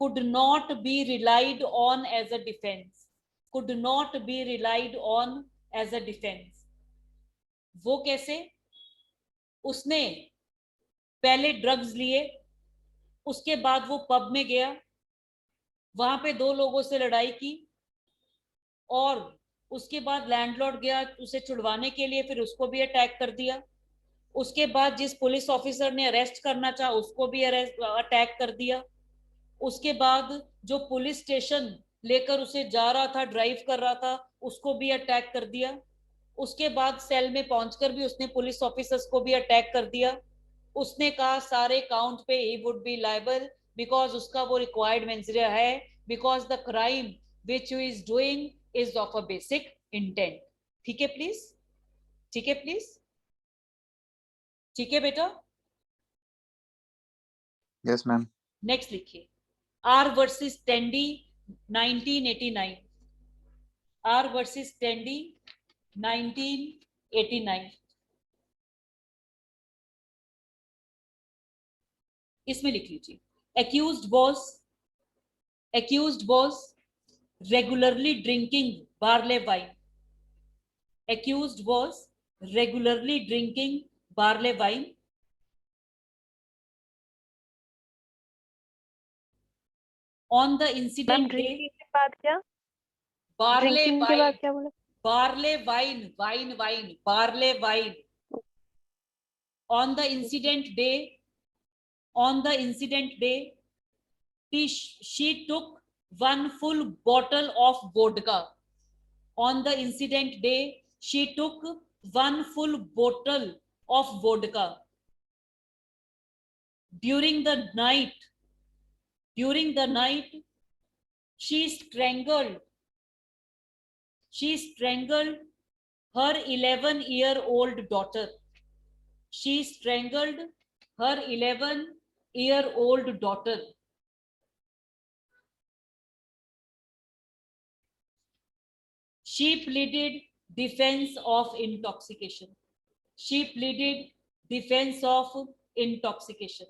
B: could not be relied on as a defense. वो कैसे? उसने पहले ड्रग्स लिए, उसके बाद वो पब में गया, वहां पे दो लोगों से लड़ाई की, और उसके बाद लैंडलॉर्ड गया उसे छुड़वाने के लिए, फिर उसको भी अटैक कर दिया। उसके बाद जिस पुलिस ऑफिसर ने अरेस्ट करना चाहा उसको भी अटैक कर दिया। उसके बाद जो पुलिस स्टेशन लेकर उसे जा रहा था, ड्राइव कर रहा था, उसको भी अटैक कर दिया। उसके बाद सेल में पहुंचकर भी उसने पुलिस ऑफिसर्स को भी अटैक कर दिया। उसने कहा सारे काउंट पे he would be liable because उसका वो रिक्वायर्ड मेंजरिया है, because the crime which he is doing is of a basic intent. ठीक है प्लीज, ठीक है प्लीज, ठीक है बेटा।
C: Yes, ma'am.
B: नेक्स्ट लिखिए, R versus Tandy 1989। R versus Tandy 1989। इसमें लिख लीजिए, accused was regularly drinking barley wine. Accused was regularly drinking barley wine on the incident day.
D: Drinking के बाद क्या?
B: Barley
D: ड्रिंकिंग के बाद
B: wine,
D: क्या बोला?
B: barley wine, barley wine. On the incident day, she took one full bottle of vodka. On the incident day, she took one full bottle of vodka. During the night, she strangled her 11-year-old daughter. She strangled her 11-year-old daughter. She pleaded defense of intoxication. She pleaded defense of intoxication.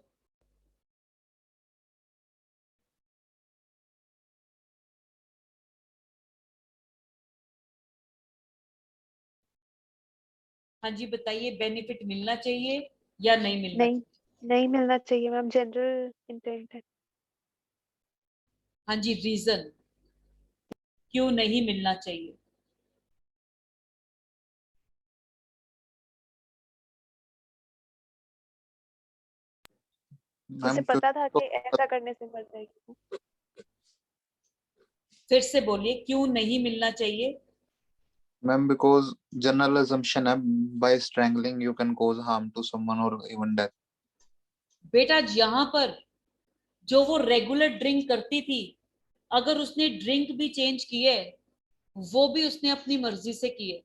B: हाँ जी बताइए, benefit मिलना चाहिए या नहीं मिलना?
D: नहीं मिलना चाहिए मैम, जनरल इंटेंट है।
B: हाँ जी, रीजन क्यों नहीं मिलना चाहिए?
D: उसे पता था कि ऐसा करने से मर जाएगी।
B: फिर से बोलिए, क्यों नहीं मिलना चाहिए?
C: Ma'am, because general assumption है by strangling you can cause harm to someone or even death.
B: बेटा यहाँ पर जो वो रेगुलर ड्रिंक करती थी, अगर उसने ड्रिंक भी चेंज की है, वो भी उसने अपनी मर्जी से की है,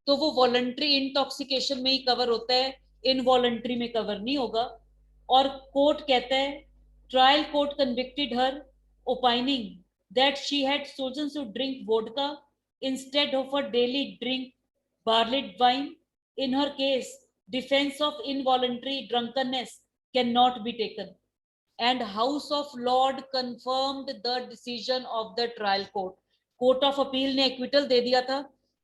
B: तो वो वॉलंटरी इंटॉक्सिकेशन में ही कवर होता है, इनवॉलंटरी में कवर नहीं होगा। और कोर्ट कहता है, trial court convicted her opining that she had chosen to drink vodka instead of a daily drink barley wine. In her case, defense of involuntary drunkenness cannot be taken, and House of Lord confirmed the decision of the trial court. Court of appeal ने acquittal दे दिया था,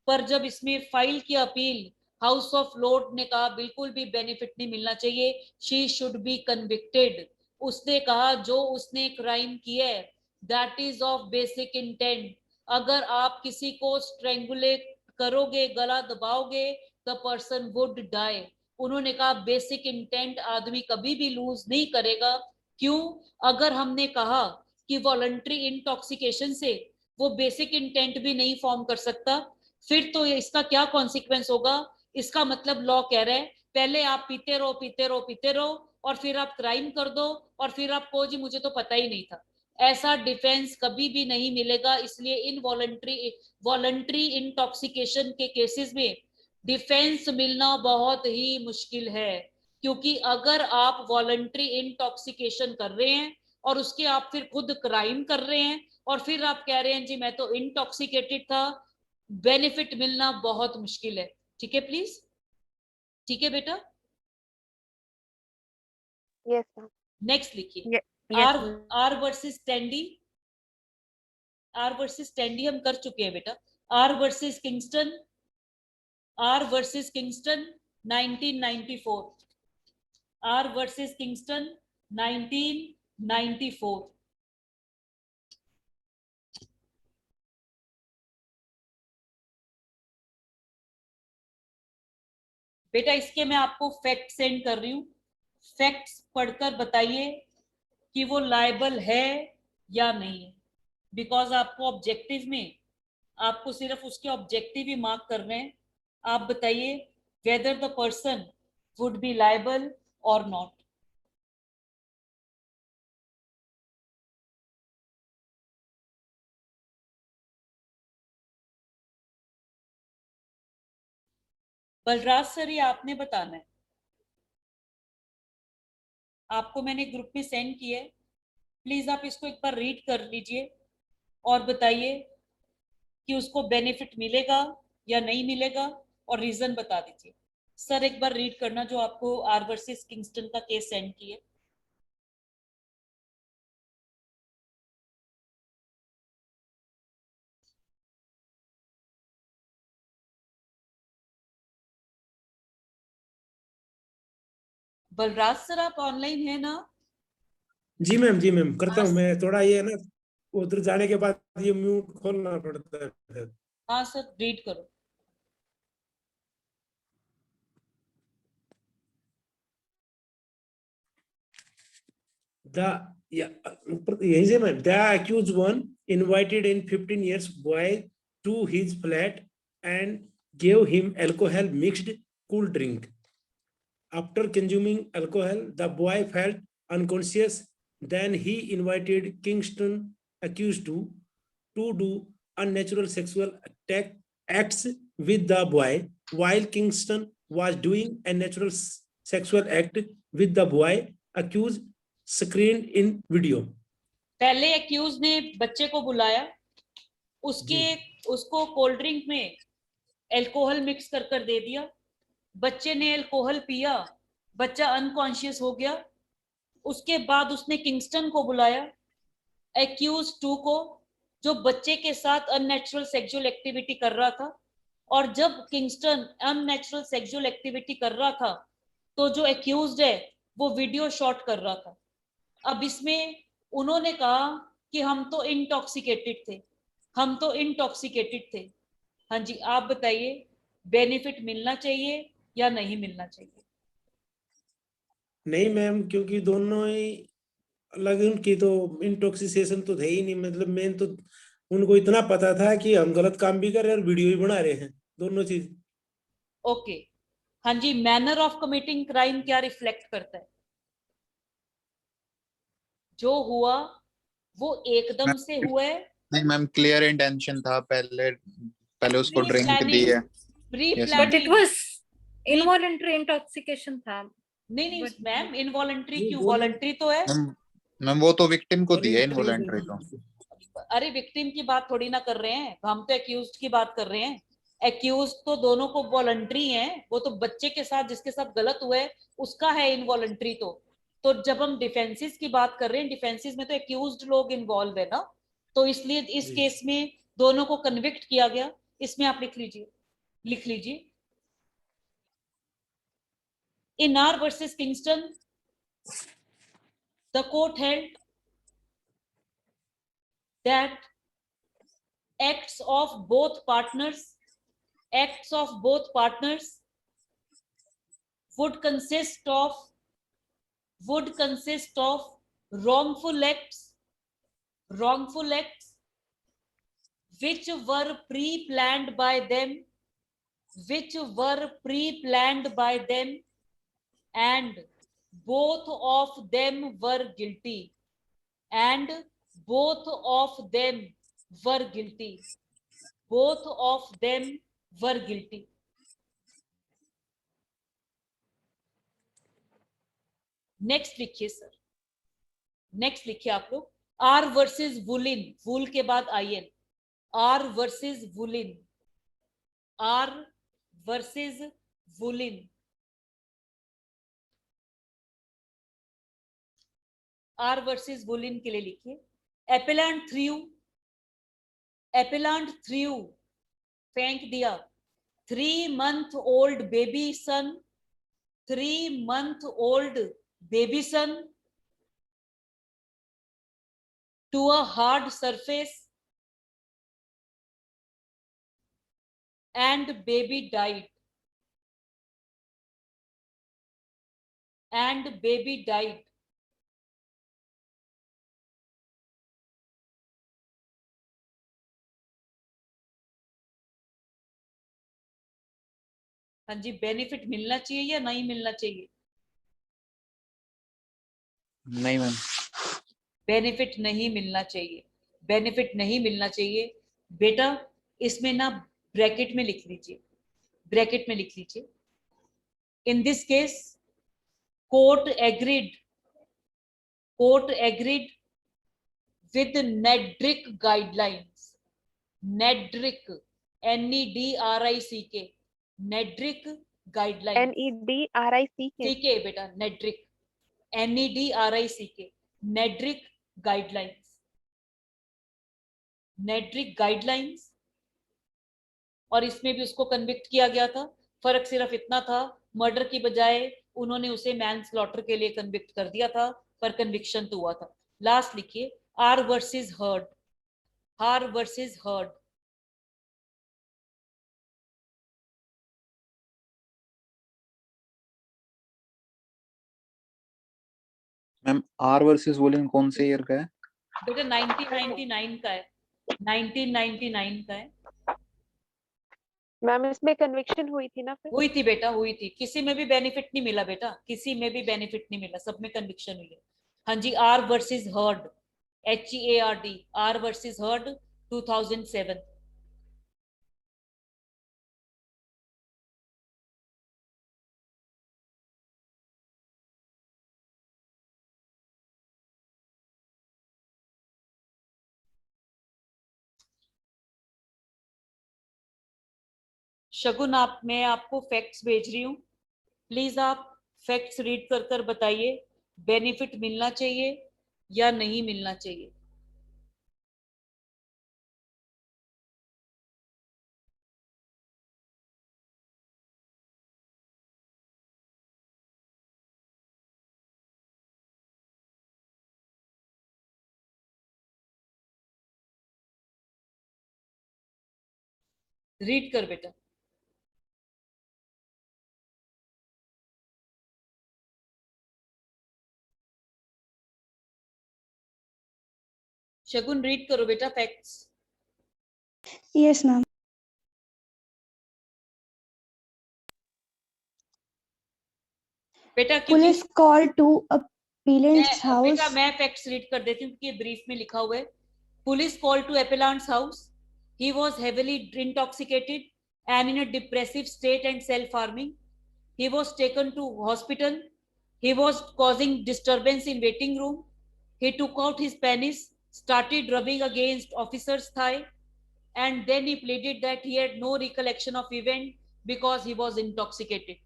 B: पर जब इसमें file की appeal house of Lord ने कहा बिल्कुल भी बेनिफिट नहीं मिलना चाहिए, शी शुड बी कन्विक्टेड। उसने कहा जो उसने क्राइम किया है that is of basic intent. अगर आप किसी को स्ट्रेंगुलेट करोगे, गला दबाओगे, द पर्सन वुड डाई। उन्होंने कहा बेसिक इंटेंट आदमी कभी भी लूज नहीं करेगा। क्यों? अगर हमने कहा कि वॉलंटरी इंटॉक्सिकेशन से वो बेसिक इंटेंट भी नहीं फॉर्म कर सकता, फिर तो इसका क्या कॉन्सिक्वेंस होगा? इसका मतलब लॉ कह रहा है पहले आप पीते रहो और फिर आप क्राइम कर दो और फिर आप कहो जी मुझे तो पता ही नहीं था। ऐसा डिफेंस कभी भी नहीं मिलेगा, इसलिए वॉलंटरी इंटॉक्सिकेशन के केसेस में डिफेंस मिलना बहुत ही मुश्किल है, क्योंकि अगर आप वॉलंटरी इंटॉक्सिकेशन कर रहे हैं और उसके आप फिर खुद क्राइम कर रहे हैं और फिर आप कह रहे हैं जी मैं तो इंटॉक्सिकेटेड था, बेनिफिट मिलना बहुत मुश्किल है। ठीक है प्लीज, ठीक है बेटा।
D: Yes, ma'am.
B: नेक्स्ट लिखिए,
E: Yes,
B: आर
E: ma'am.
B: R versus Tandy. R versus Tandy हम कर चुके हैं बेटा। R versus Kingston, R versus Kingston 1994, R versus Kingston 1994। बेटा इसके मैं आपको फैक्ट सेंड कर रही हूँ, फैक्ट्स पढ़कर बताइए कि वो लायबल है या नहीं है, बिकॉज आपको ऑब्जेक्टिव में आपको सिर्फ उसके ऑब्जेक्टिव ही मार्क करने हैं। आप बताइए whether the person would be liable और नॉट। बलराज सर ये आपने बताना है, आपको मैंने ग्रुप में सेंड किया है, प्लीज आप इसको एक बार रीड कर लीजिए और बताइए कि उसको बेनिफिट मिलेगा या नहीं मिलेगा और रीजन बता दीजिए। सर एक बार रीड करना जो आपको आर वर्सेस किंगस्टन का केस सेंड किया। बलराज सर आप ऑनलाइन है ना?
F: जी मैम करता हूँ मैं। थोड़ा ये है ना, उधर जाने के बाद ये म्यूट खोलना पड़ता है।
B: हाँ सर रीड करो।
F: यहीं से ma'am, the accused one invited in 15 years boy to his flat and gave him alcohol mixed cool drink. After consuming alcohol, the boy felt unconscious. Then he invited Kingston accused to do unnatural sexual acts with the boy. While Kingston was doing a natural sexual act with the boy, accused screened in video.
B: पहले accused ने बच्चे को बुलाया, उसको cold drink में alcohol mix कर दे दिया, बच्चे ने अल्कोहल पिया, बच्चा अनकॉन्शियस हो गया। उसके बाद उसने किंगस्टन को बुलाया, एक्यूज 2 को, जो बच्चे के साथ अननेचुरल सेक्सुअल एक्टिविटी कर रहा था। और जब किंगस्टन अननेचुरल सेक्सुअल एक्टिविटी कर रहा था तो जो एक्यूज्ड है वो वीडियो शॉट कर रहा था। अब इसमें उन्होंने कहा कि हम तो इंटॉक्सिकेटेड थे, हम तो इंटॉक्सिकेटेड थे। हाँ जी आप बताइए बेनिफिट मिलना चाहिए या नहीं मिलना चाहिए?
F: नहीं मैम, क्योंकि दोनों ही अलग, उनकी तो इंटॉक्सिकेशन तो थे ही नहीं। मतलब मेन तो उनको इतना पता था कि हम गलत काम भी कर रहे हैं और वीडियो भी बना रहे हैं, दोनों चीज।
B: ओके हाँ जी, मैनर ऑफ कमिटिंग क्राइम क्या रिफ्लेक्ट करता है? जो हुआ वो एकदम से हुआ है,
C: नहीं मैम, क्लियर इंटेंशन था, पहले उसको
B: प्री
C: ड्रिंक दी
B: प्लानिंग,
C: है।
B: Pre
C: Yes,
E: But it
B: planning.
E: was involuntary intoxication था।
B: नहीं
E: But-
B: मैम, इनवॉलंटरी
F: ये
B: क्यों,
F: दोनों-
B: वॉलंटरी तो है।
C: मैम वो तो विक्टिम को दी है इनवॉलंटरी तो।
B: अरे विक्टिम की बात थोड़ी ना कर रहे हैं हम, तो एक्यूज्ड की बात कर रहे हैं। एक्यूज तो दोनों को वॉलंटरी हैं, वो तो बच्चे के साथ जिसके साथ गलत हुआ है उसका है इनवॉलंटरी। तो जब हम डिफेंसेस की बात कर रहे हैं, डिफेंसेस में तो एक्यूज्ड लोग इन्वॉल्व है ना, तो इसलिए इस केस में दोनों को कन्विक्ट किया गया। इसमें आप लिख लीजिए in R versus Kingston, the court held that acts of both partners would consist of wrongful acts which were pre-planned by them, and both of them were guilty, and both of them were guilty, both of them were guilty. Next लिखिए sir, next लिखिए आप लोग, R versus Woollin, wool के बाद I N, R versus Woollin, R versus Woollin, R versus Woollin के लिए लिखिए, appellant through, appellant through, फेंक दिया 3 month old baby son, 3 month old baby son to a hard surface and baby died, and baby died. हाँ जी, benefit मिलना चाहिए या नहीं मिलना चाहिए?
C: नहीं मैम,
B: बेनिफिट नहीं मिलना चाहिए, बेनिफिट नहीं मिलना चाहिए बेटा। इसमें ना ब्रैकेट में लिख लीजिए, ब्रैकेट में लिख लीजिए, in this case court agreed, court agreed with NEDRIC guidelines, NEDRIC, NEDRICK, NEDRIC guidelines,
D: NEDRICK.
B: CK बेटा, NEDRIC, NEDRICK, NEDRIC guidelines, NEDRIC guidelines, और इसमें भी उसको कन्विक्ट किया गया था। फर्क सिर्फ इतना था, मर्डर की बजाय उन्होंने उसे मैनस्लॉटर के लिए कन्विक्ट कर दिया था, पर कन्विक्शन तो हुआ था। लास्ट लिखिए, R versus Heard, R versus Heard,
C: ma'am R versus Woollin कौन से ईयर का है?
B: बेटा 1999 का है, 1999 का है।
D: मैम इसमें कन्विक्शन हुई थी ना फिर?
B: हुई थी बेटा, हुई थी, किसी में भी बेनिफिट नहीं मिला बेटा, किसी में भी बेनिफिट नहीं मिला, सब में कन्विक्शन हुई है। हाँ जी, R versus Heard, HEARD, R versus Heard 2007। Shagun, आप, मैं आपको फैक्ट्स भेज रही हूँ, प्लीज आप फैक्ट्स रीड कर कर बताइए बेनिफिट मिलना चाहिए या नहीं मिलना चाहिए। रीड कर बेटा। शगुन रीड करो बेटा फैक्ट्स।
G: Yes, ma'am.
B: बेटा क्योंकि
G: Police called to appellant's house.
B: बेटा मैं फैक्ट्स रीड कर देती हूँ क्योंकि ब्रीफ में लिखा हुआ है। Police call to appellant's house, he was heavily intoxicated and in a depressive state and self-harming. He was taken to hospital. He was causing disturbance in waiting room. He took out his penis, started rubbing against officer's thigh, and then he pleaded that he had no recollection of event because he was intoxicated.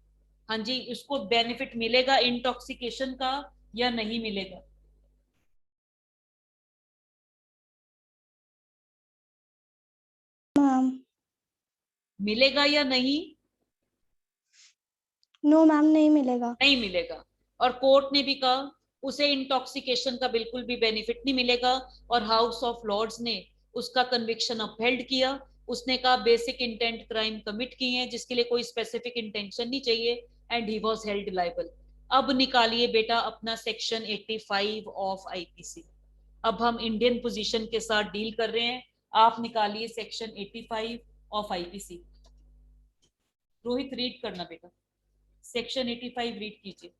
B: हाँ जी, इसको benefit मिलेगा intoxication का या नहीं मिलेगा?
G: Ma'am.
B: मिलेगा या नहीं?
G: No, ma'am, नहीं मिलेगा।
B: नहीं मिलेगा। और कोर्ट ने भी कहा उसे इंटॉक्सिकेशन का बिल्कुल भी बेनिफिट नहीं मिलेगा, और हाउस ऑफ लॉर्ड्स ने उसका कन्विक्शन अपहेल्ड किया। उसने कहा बेसिक इंटेंट क्राइम कमिट किए हैं जिसके लिए कोई स्पेसिफिक इंटेंशन नहीं चाहिए, and he was held liable. अब निकालिए बेटा अपना सेक्शन 85 ऑफ आईपीसी। अब हम इंडियन पोजीशन के साथ डील कर रहे हैं, आप निकालिए section 85 of IPC. Rohit read करना बेटा, सेक्शन 85 रीड कीजिए।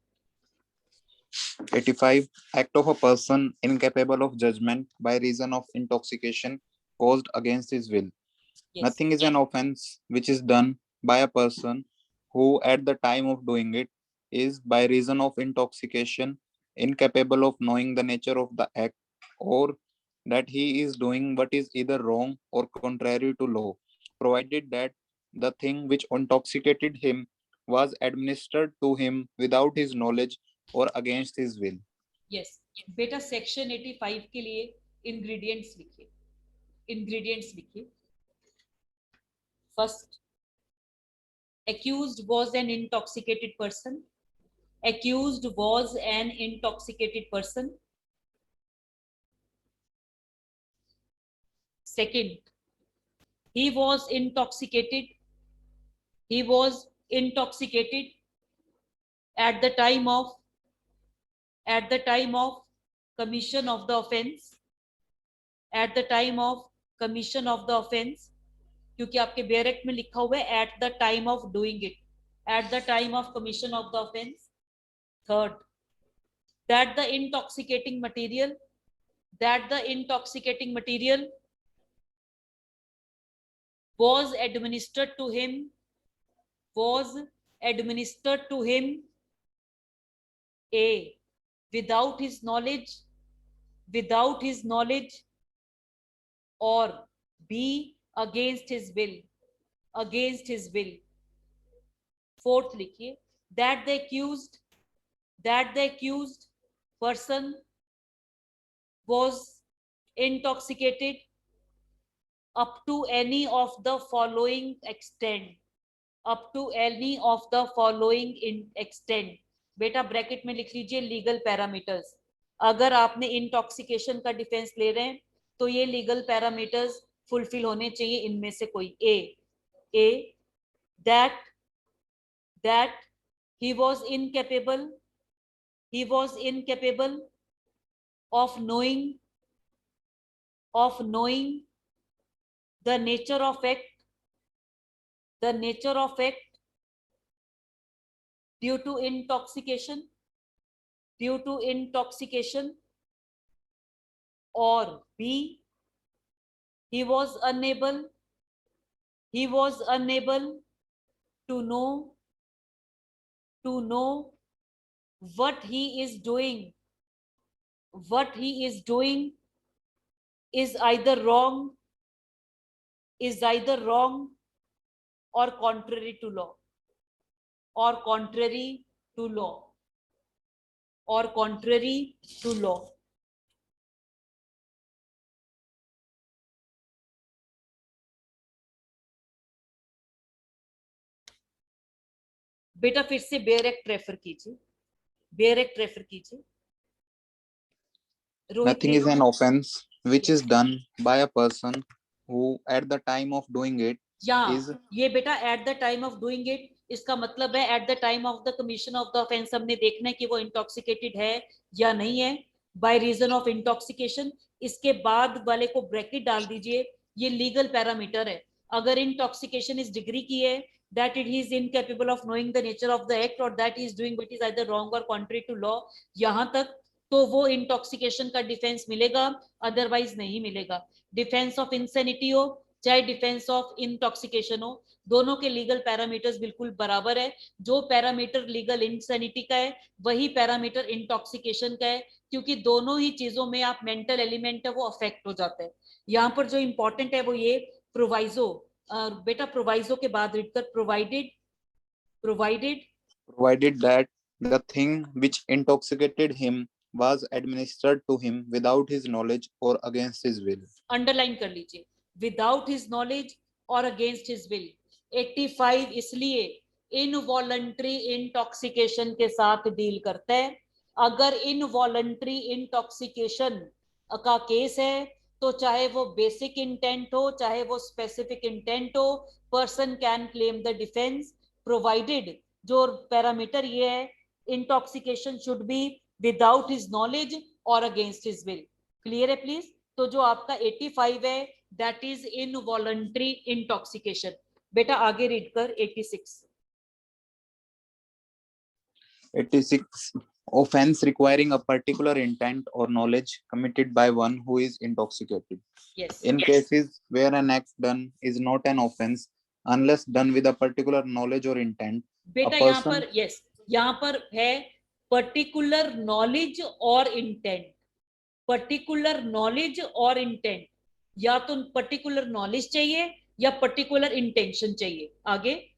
C: 85. Act of a person incapable of judgment by reason of intoxication caused against his will.
B: Yes.
C: Nothing is an offense which is done by a person who, at the time of doing it, is by reason of intoxication incapable of knowing the nature of the act, or that he is doing what is either wrong or contrary to law, provided that the thing which intoxicated him was administered to him without his knowledge or against his will.
B: Yes बेटा section 85 के लिए ingredients लिखिए. Ingredients लिखिए. First, accused was an intoxicated person. Accused was an intoxicated person. Second, he was intoxicated. He was intoxicated at the time of commission of the offense. At the time of commission of the offense, क्योंकि आपके bare act में लिखा हुआ है at the time of doing it, at the time of commission of the offence. Third, that the intoxicating material was administered to him A, without his knowledge, or B, against his will. Fourth लिखिए, that the accused person was intoxicated up to any of the following extent. बेटा bracket में लिख लीजिए legal parameters. अगर आपने intoxication का defence ले रहे हैं तो ये लीगल पैरामीटर्स फुलफिल होने चाहिए. इनमें से कोई ए that he was incapable of knowing the nature of act due to intoxication, or B, he was unable to know what he is doing is either wrong or contrary to law. बेटा फिर से bare act refer कीजिए.
C: Nothing is an offense which is done by a person who, at the time of doing it, is.
B: ये बेटा at the time of doing it, इसका मतलब है at the time of the commission of the offence हमने देखना है कि वो इंटॉक्सिकेटेड है या नहीं है बाय रीजन ऑफ इंटॉक्सिकेशन. इसके बाद वाले को ब्रैकेट डाल दीजिए. ये लीगल पैरामीटर है. अगर इंटॉक्सिकेशन इस डिग्री की है that it is incapable of knowing the nature of the act, or that he is doing what is either wrong or contrary to law, यहां तक तो वो इंटॉक्सिकेशन का डिफेंस मिलेगा, अदरवाइज नहीं मिलेगा. डिफेंस ऑफ इंसेनिटी हो चाहे डिफेंस ऑफ इंटॉक्सिकेशन हो, दोनों के लीगल पैरामीटर्स बिल्कुल बराबर है. जो पैरामीटर लीगल इंसेनिटी का है वही पैरामीटर इंटॉक्सिकेशन का है, क्योंकि दोनों ही चीजों में आप मेंटल एलिमेंट है वो अफेक्ट हो जाता है. यहाँ पर जो इंपॉर्टेंट है वो ये प्रोवाइजो. बेटा प्रोवाइजो के बाद रीड कर
C: provided that the thing which intoxicated him was administered to him without his knowledge or against his will.
B: Underline कर लीजिए, विदाउट हिज नॉलेज और अगेंस्ट हिज विल. 85 इसलिए इनवॉलंटरी इंटॉक्सिकेशन के साथ डील करता है. अगर इनवॉलंटरी इंटॉक्सिकेशन का केस है तो चाहे वो बेसिक इंटेंट हो चाहे वो स्पेसिफिक इंटेंट हो, person can claim the defence provided. जो पैरामीटर ये है, intoxication should be without his knowledge और अगेंस्ट हिज विल. क्लियर है प्लीज? तो जो आपका 85 है दैट इज इनवॉलंटरी इंटॉक्सिकेशन. बेटा आगे रीड कर 86.
C: Offense requiring a particular intent or knowledge committed by one who is intoxicated.
B: Yes.
C: In cases where an act done is not an offense unless done with a particular knowledge or intent,
B: बेटा यहाँ पर yes, यहाँ पर है particular knowledge और intent. Particular knowledge और intent, या तो पर्टिकुलर नॉलेज चाहिए या पर्टिकुलर इंटेंशन चाहिए. आगे.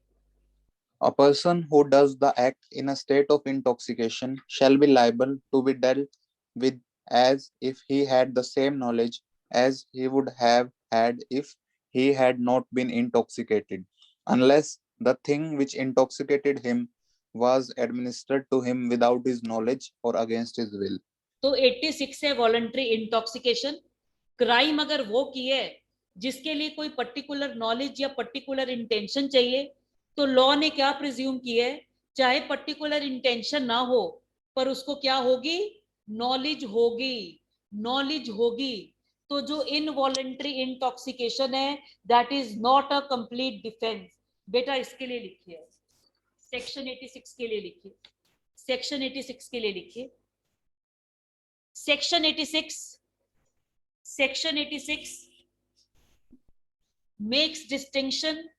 C: a person who does the act in a state of intoxication shall be liable to be dealt with as if he had the same knowledge as he would have had if he had not been intoxicated, unless the thing which intoxicated him was administered to him without his knowledge or against his will.
B: तो 86 है voluntary intoxication. Crime अगर वो की है जिसके लिए कोई particular knowledge या पर्टिकुलर इंटेंशन चाहिए, तो लॉ ने क्या प्रिज्यूम किया है, चाहे पर्टिकुलर इंटेंशन ना हो पर उसको क्या होगी, नॉलेज होगी. नॉलेज होगी. तो जो इनवॉलंटरी इंटॉक्सिकेशन है that is not a complete defence. बेटा इसके लिए लिखिए, सेक्शन 86 के लिए लिखिए, सेक्शन 86 के लिए लिखिए. Section 86 makes distinction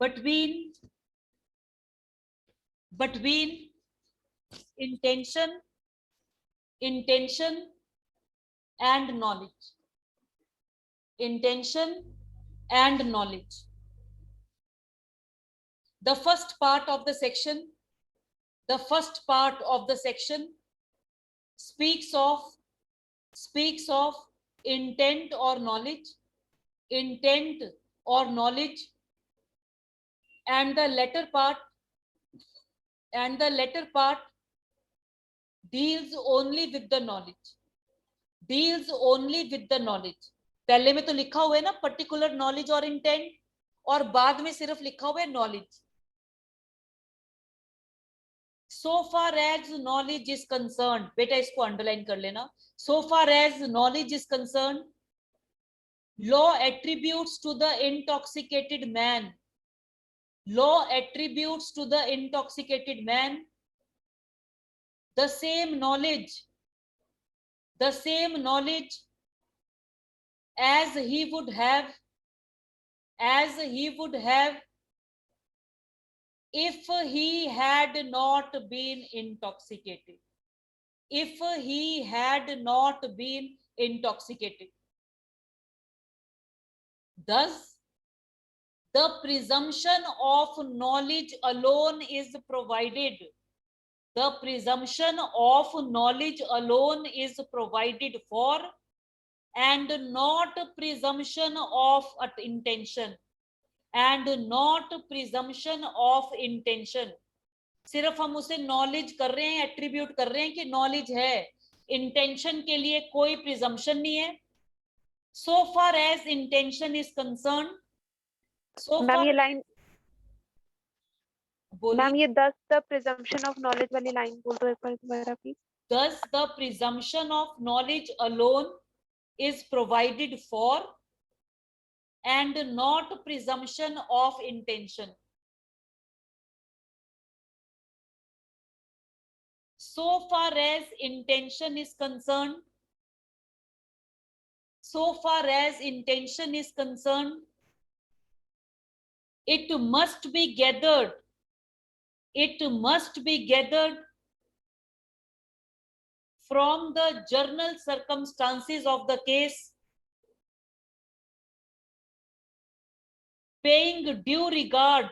B: between intention and knowledge. Intention and knowledge. The first part of the section speaks of intent or knowledge, and the latter part deals only with the knowledge. पहले में तो लिखा हुआ है ना पर्टिकुलर नॉलेज और intent, और बाद में सिर्फ लिखा हुआ है knowledge. So far as knowledge is concerned, बेटा इसको अंडरलाइन कर लेना. So far as knowledge is concerned, law attributes to the intoxicated man the same knowledge as he would have if he had not been intoxicated. Thus, the presumption of knowledge alone is provided. For, and not presumption of intention. सिर्फ हम उसे knowledge कर रहे हैं, attribute कर रहे हैं कि नॉलेज है, इंटेंशन के लिए कोई प्रिजम्पशन नहीं है. So far as intention is concerned,
D: ma'am ये लाइन, मैम
B: बोलिए.
D: ये thus the presumption of knowledge वाली लाइन बोल दो एक बार दोबारा please.
B: Thus the presumption of knowledge alone is provided for, and not presumption of intention. So far as intention is concerned, it must be gathered from the general circumstances of the case, paying due regard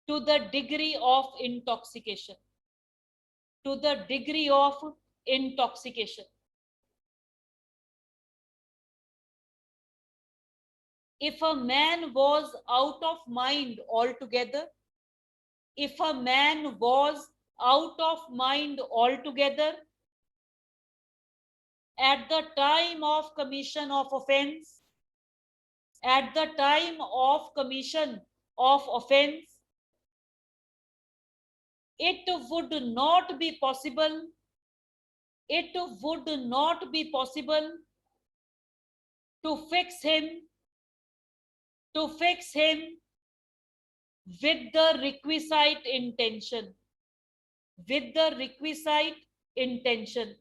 B: to the degree of intoxication. If a man was out of mind altogether, at the time of commission of offense, it would not be possible to fix him to fix him with the requisite intention. With the requisite intention.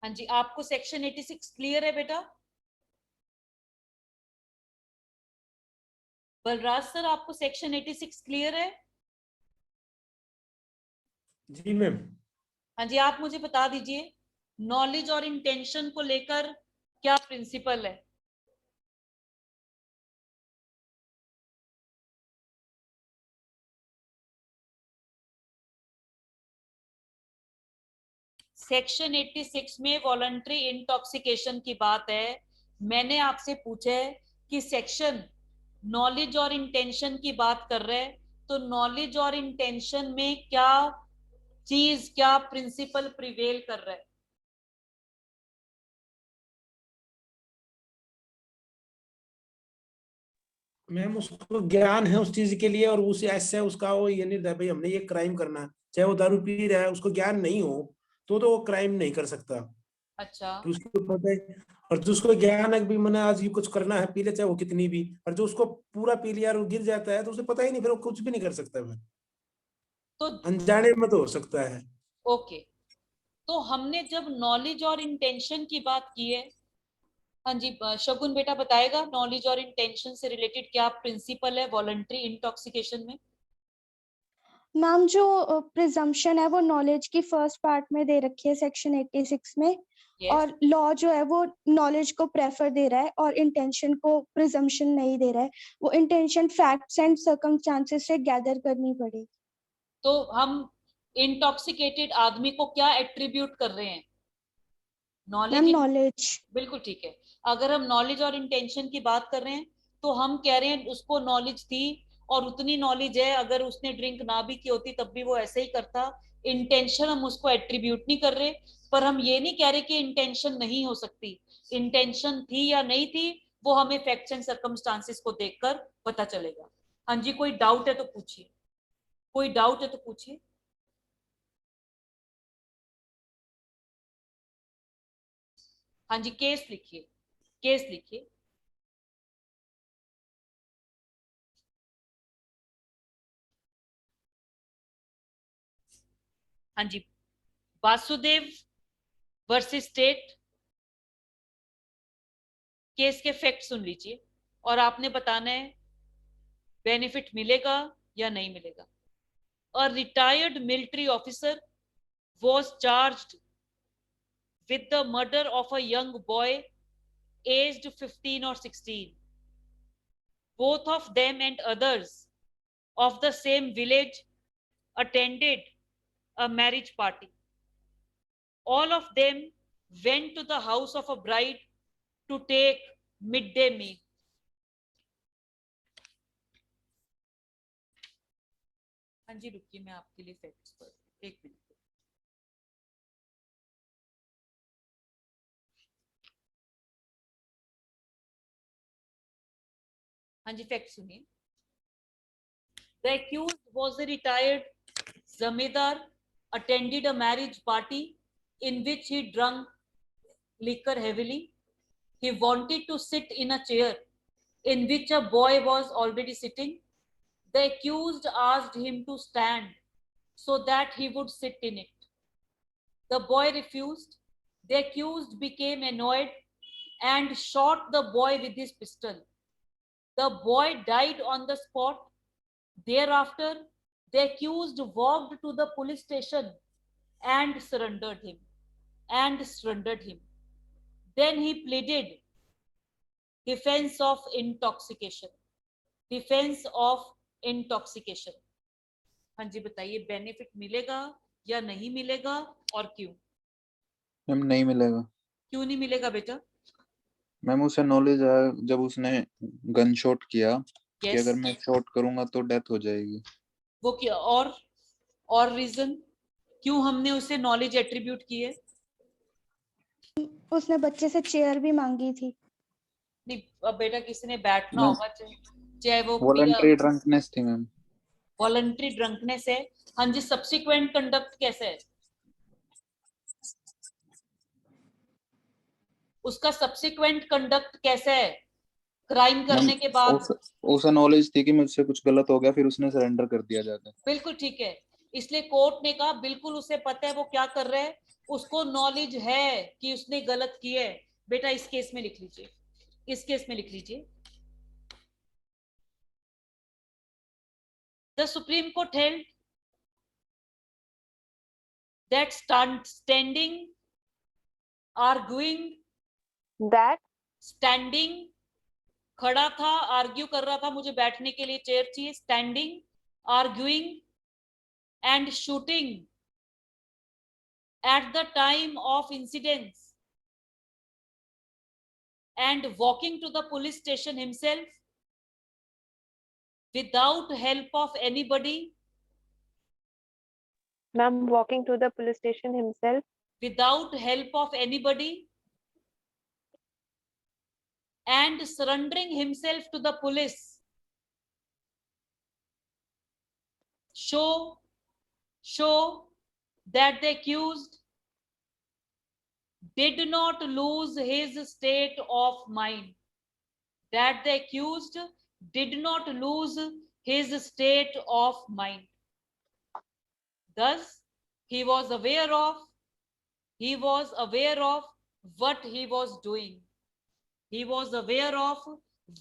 B: हाँ जी, आपको section 86 clear है बेटा? Balraj sir, आपको section 86 clear है?
F: जी ma'am.
B: हाँ जी, आप मुझे बता दीजिए नॉलेज और इंटेंशन को लेकर क्या प्रिंसिपल है? सेक्शन 86 में वॉलंटरी इंटॉक्सिकेशन की बात है। मैंने आपसे पूछा है कि सेक्शन नॉलेज और इंटेंशन की बात कर रहे हैं, तो नॉलेज और इंटेंशन में क्या चीज, क्या प्रिंसिपल प्रिवेल कर रहा है?
F: मैम उसको ज्ञान है उस चीज के लिए, और उस ऐसे उसका वो ये नहीं था भाई हमने ये क्राइम करना है। चाहे वो दारू पी रहा है, उसको ज्ञान नहीं हो तो वो क्राइम नहीं कर सकता।
B: अच्छा,
F: तो उसको पता है, और जिसको ज्ञान है कि भाई मैंने आज ये कुछ करना है, पी ले चाहे वो कितनी भी, और जो उसको पूरा पी लिया और वो गिर जाता है तो उसे पता ही नहीं, फिर वो कुछ भी नहीं कर सकता। मैं
B: तो
F: अनजाने में तो हो सकता है।
B: ओके, तो हमने जब नॉलेज और इंटेंशन की बात की है, हाँ जी शगुन बेटा बताएगा नॉलेज और इंटेंशन से रिलेटेड क्या प्रिंसिपल है वॉलंटरी इंटॉक्सिकेशन में?
G: मैम जो प्रिजम्पशन है वो नॉलेज की फर्स्ट पार्ट में दे रखी है सेक्शन 86 में,
B: Yes.
G: और लॉ जो है वो नॉलेज को प्रेफर दे रहा है और इंटेंशन को प्रिजम्पशन नहीं दे रहा है। वो इंटेंशन फैक्ट्स एंड सर्कमस्टांसेस से गैदर करनी पड़ेगी।
B: तो हम इंटॉक्सिकेटेड आदमी को क्या एट्रीब्यूट कर रहे हैं?
G: Ma'am
B: knowledge.
G: नॉलेज।
B: बिल्कुल ठीक है। अगर हम नॉलेज और इंटेंशन की बात कर रहे हैं तो हम कह रहे हैं उसको नॉलेज थी और उतनी नॉलेज है, अगर उसने ड्रिंक ना भी की होती तब भी वो ऐसे ही करता। इंटेंशन हम उसको एट्रीब्यूट नहीं कर रहे, पर हम ये नहीं कह रहे कि इंटेंशन नहीं हो सकती। इंटेंशन थी या नहीं थी वो हमें फैक्ट्स एंड सर्कमस्टांसेस को देखकर पता चलेगा। हाँ जी, कोई डाउट है तो पूछिए, कोई डाउट है तो पूछिए। हाँ जी, केस लिखिए, केस लिखिए। हाँ जी, वासुदेव वर्सेस स्टेट, केस के फैक्ट सुन लीजिए और आपने बताना है बेनिफिट मिलेगा या नहीं मिलेगा। A retired military officer was charged with the murder of a young boy aged 15 or 16. Both of them and others of the same village attended a marriage party. All of them went to the house of a bride to take midday meal. हाँ जी, रुकिए मैं आपके लिए facts पर एक minute. हाँ जी, fact सुनिए। The accused was a retired zamindar, attended a marriage party in which he drank liquor heavily. He wanted to sit in a chair in which a boy was already sitting. The accused asked him to stand so that he would sit in it. The boy refused. The accused became annoyed and shot the boy with his pistol. The boy died on the spot. Thereafter, the accused walked to the police station and surrendered him. Then he pleaded defense of intoxication. Defense of intoxication. हाँ जी बताइए, benefit मिलेगा या नहीं मिलेगा और क्यों?
C: Ma'am नहीं मिलेगा।
B: क्यों नहीं मिलेगा बेटा?
C: मैम उसे नॉलेज है जब उसने गन शॉट किया कि
B: Yes.
C: अगर मैं शॉट करूंगा तो डेथ हो जाएगी।
B: वो क्या और रीजन क्यों हमने उसे नॉलेज एट्रीब्यूट की है?
G: उसने बच्चे से चेयर भी मांगी थी।
B: नहीं, अब बेटा किसी ने बैठना
C: मैम
B: होगा, चाहे वो
C: वॉलंटरी ड्रंकनेस थी मैम।
B: वॉलंटरी ड्रंकनेस है। हाँ जी, सब्सिक्वेंट कंडक्ट कैसे है? उसका सब्सिक्वेंट कंडक्ट कैसे है क्राइम करने के बाद?
C: उसे नॉलेज थी कि मुझसे कुछ गलत हो गया, फिर उसने सरेंडर कर दिया जाकर।
B: बिल्कुल ठीक है, इसलिए कोर्ट ने कहा बिल्कुल उसे पता है वो क्या कर रहा है, उसको नॉलेज है कि उसने गलत किया है। बेटा इस केस में लिख लीजिए, इस केस में लिख लीजिए, the supreme court held that standing, arguing,
D: that
B: standing, खड़ा था, आर्ग्यू कर रहा था, मुझे बैठने के लिए चेयर चाहिए, standing, arguing and shooting at the time of incidents and walking to the police station himself without help of anybody,
D: ma'am, walking to the police station himself
B: without help of anybody and surrendering himself to the police show that the accused did not lose his state of mind, that the accused did not lose his state of mind. Thus, he was aware of what he was doing. He was aware of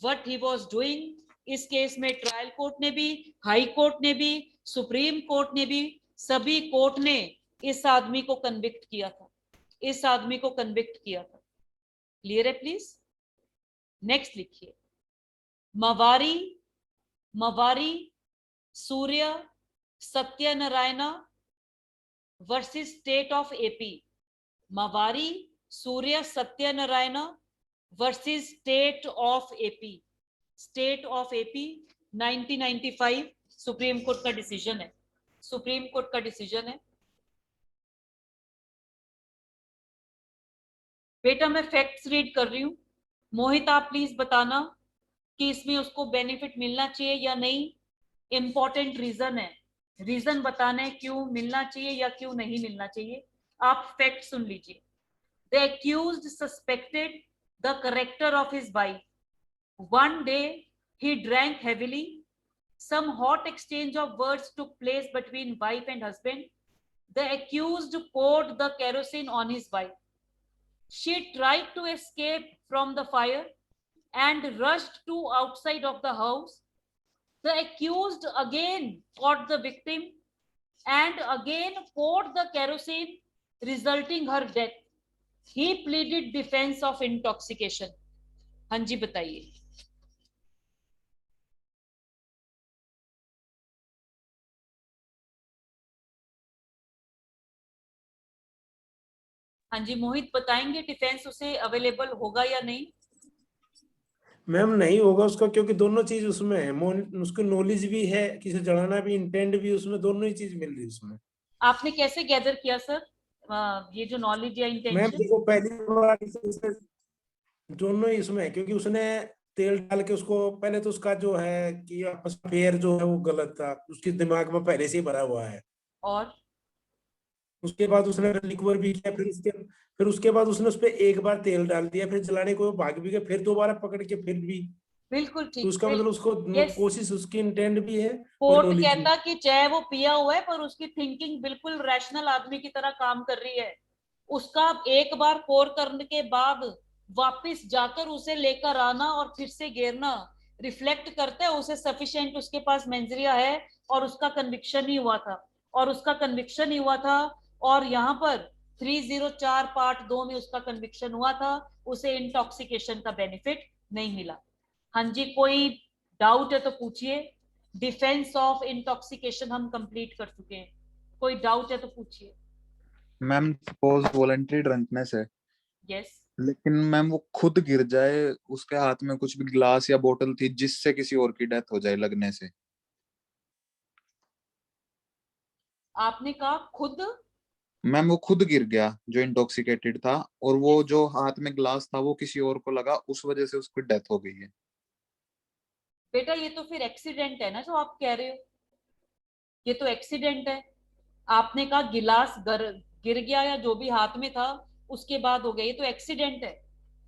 B: what he was doing. इस case में trial court ने भी, high court ने भी, supreme court ने भी, सभी court ने इस आदमी को कन्विक्ट किया था, इस आदमी को कन्विक्ट किया था। क्लियर है प्लीज? नेक्स्ट लिखिए, Mavari Surya Satyanarayana versus state of AP. Mavari Surya Satyanarayana versus state of AP. State of AP 1995 supreme court का डिसीजन है, सुप्रीम कोर्ट का डिसीजन है। बेटा मैं फैक्ट्स रीड कर रही हूं, मोहित आप प्लीज बताना कि इसमें उसको बेनिफिट मिलना चाहिए या नहीं। इंपॉर्टेंट रीजन है, रीजन बताना है क्यों मिलना चाहिए या क्यों नहीं मिलना चाहिए। आप फैक्ट सुन लीजिए। The accused suspected the character of his wife. One day he drank heavily. Some hot exchange of words took place between wife and husband. The accused poured the kerosene on his wife. She tried to escape from the fire and rushed to outside of the house. The accused again caught the victim and again poured the kerosene, resulting her death. He pleaded defense of intoxication. हाँ जी बताइए। हाँ जी मोहित बताएंगे defence उसे available होगा या नहीं?
F: Ma'am नहीं होगा उसका, क्योंकि दोनों चीज उसमें है, उसको नॉलेज भी है, किसी जलाना भी, इंटेंट भी, उसमें दोनों ही चीज मिल रही है उसमें।
B: आपने कैसे गैदर किया सर ये जो नॉलेज या
F: मैम
B: इंटेंशन?
F: देखो पहली बार दोनों ही इसमें है, क्योंकि उसने तेल डाल के उसको, पहले तो उसका जो है कि आपस में पेयर जो है वो गलत था, उसके दिमाग में पहले से ही भरा हुआ है।
B: और
F: उसके बाद उसने लिक्वर भी किया, फिर उसके बाद उसने उस पर एक बार तेल डाल दिया, फिर जलाने को भाग भी गया, फिर दोबारा पकड़ के फिर भी।
B: बिल्कुल
F: तो
B: ठीक,
F: उसका मतलब उसको
B: yes.
F: कोशिश, उसकी इंटेंट भी है और
B: कोर्ट
F: नॉलेज भी।
B: कहता कि चाहे वो पिया हुआ है पर उसकी थिंकिंग बिल्कुल रैशनल आदमी की तरह काम कर रही है। उसका एक बार पोर करने के बाद वापस जाकर उसे लेकर आना और फिर से गिरना रिफ्लेक्ट करता है उसे सफिशिएंट उसके पास मेंजरिया है और उसका कन्विक्शन ही हुआ था, और उसका कन्विक्शन ही हुआ था। और यहाँ पर 304 पार्ट 2 में उसका कन्विक्शन हुआ था, उसे इंटॉक्सिकेशन का बेनिफिट नहीं मिला। हाँ जी कोई डाउट है तो पूछिए। डिफेंस ऑफ इंटॉक्सिकेशन हम कंप्लीट कर चुके हैं, कोई डाउट है तो पूछिए।
C: मैम सपोज वॉलंटरी ड्रंकनेस है,
B: यस
C: लेकिन मैम वो खुद गिर जाए, उसके हाथ में कुछ भी ग्लास या बोतल थी जिससे किसी और की डेथ हो जाए लगने से।
B: आपने कहा खुद?
C: मैम वो खुद गिर गया जो इंटॉक्सिकेटेड था, और वो जो हाथ में ग्लास था वो किसी और को लगा, उस वजह से उसकी डेथ हो गई है।
B: बेटा ये तो फिर एक्सीडेंट है ना जो आप कह रहे हो। ये तो एक्सीडेंट है। आपने कहा गिलास गिर गया या जो भी हाथ में था उसके बाद हो गया, ये तो एक्सीडेंट है,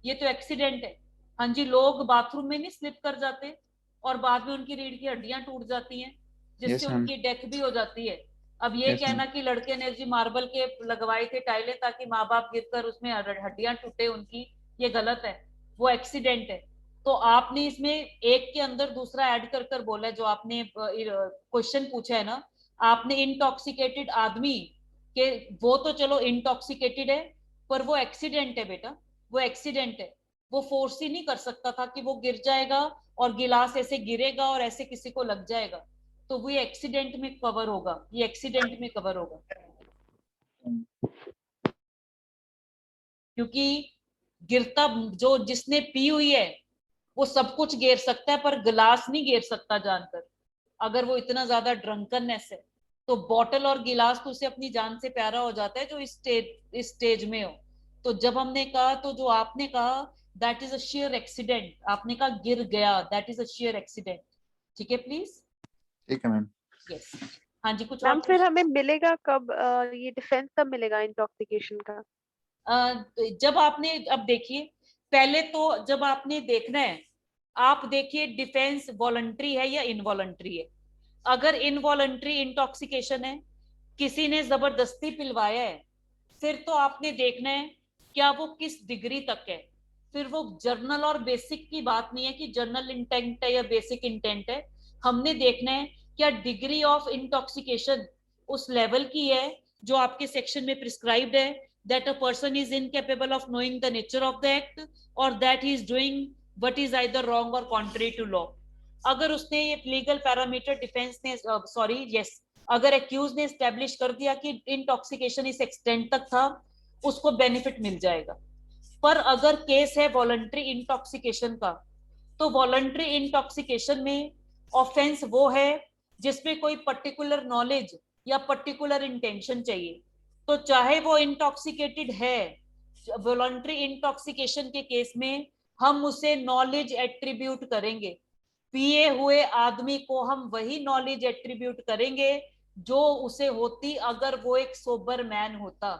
B: ये तो एक्सीडेंट है। हाँ जी, लोग बाथरूम में नहीं स्लिप कर जाते और बाद में उनकी रीढ़ की हड्डियां टूट जाती हैं, जिससे
C: Yes, ma'am.
B: उनकी डेथ भी हो जाती है। अब ये
C: Yes,
B: कहना
C: ma'am.
B: कि लड़के ने जी मार्बल के लगवाए थे टाइलें ताकि माँ बाप गिरकर उसमें हड्डियां टूटे उनकी, ये गलत है, वो एक्सीडेंट है। तो आपने इसमें एक के अंदर दूसरा ऐड कर कर बोला है, जो आपने क्वेश्चन पूछा है ना, आपने इंटॉक्सिकेटेड आदमी के, वो तो चलो इंटॉक्सिकेटेड है पर वो एक्सीडेंट है बेटा, वो एक्सीडेंट है। वो फोर्स ही नहीं कर सकता था कि वो गिर जाएगा और गिलास ऐसे गिरेगा और ऐसे किसी को लग जाएगा, तो वो ये एक्सीडेंट में कवर होगा, ये एक्सीडेंट में कवर होगा। क्योंकि गिरता जो जिसने पी हुई है वो सब कुछ गिर सकता है पर गिलास नहीं गिर सकता जानकर, अगर वो इतना ज्यादा ड्रंकननेस है। तो बॉटल और गिलास तो उसे अपनी जान से प्यारा हो जाता है जो इस स्टेज में हो। तो जब हमने कहा, तो जो आपने कहा that is a share accident, आपने कहा गिर गया, that is a share accident. ठीक है प्लीज।
C: ठीक है मैम।
B: यस। हाँ जी, कुछ और
D: मैम फिर हमें मिलेगा कब ये डिफेंस कब मिलेगा इंटॉक्सिकेशन का?
B: जब आपने, अब देखिए, पहले तो जब आपने देखना है, आप देखिए डिफेंस वॉलंटरी है या इनवॉलंटरी है। अगर इनवॉलंटरी इंटॉक्सिकेशन है, किसी ने जबरदस्ती पिलवाया है, फिर तो आपने देखना है क्या वो किस डिग्री तक है। फिर वो जर्नल और बेसिक की बात नहीं है कि जर्नल इंटेंट है या बेसिक इंटेंट है। हमने देखना है क्या डिग्री ऑफ इंटॉक्सिकेशन उस लेवल की है जो आपके सेक्शन में प्रिस्क्राइब्ड है, that a person is incapable of knowing the nature of the act or that he is doing what is either wrong or contrary to law। अगर उसने ये लीगल पैरामीटर डिफेंस ने, सॉरी यस, अगर accused ने establish कर दिया कि intoxication इस एक्सटेंट तक था, उसको बेनिफिट मिल जाएगा। पर अगर केस है वॉलंटरी इंटॉक्सिकेशन का, तो वॉलंटरी इंटॉक्सिकेशन में ऑफेंस वो है जिसमें कोई पर्टिकुलर नॉलेज या पर्टिकुलर इंटेंशन चाहिए। तो चाहे वो इंटॉक्सिकेटेड है, वॉलंटरी इंटॉक्सिकेशन के केस में हम उसे नॉलेज एट्रीब्यूट करेंगे, पिए हुए आदमी को हम वही नॉलेज एट्रीब्यूट करेंगे जो उसे होती अगर वो एक सोबर मैन होता।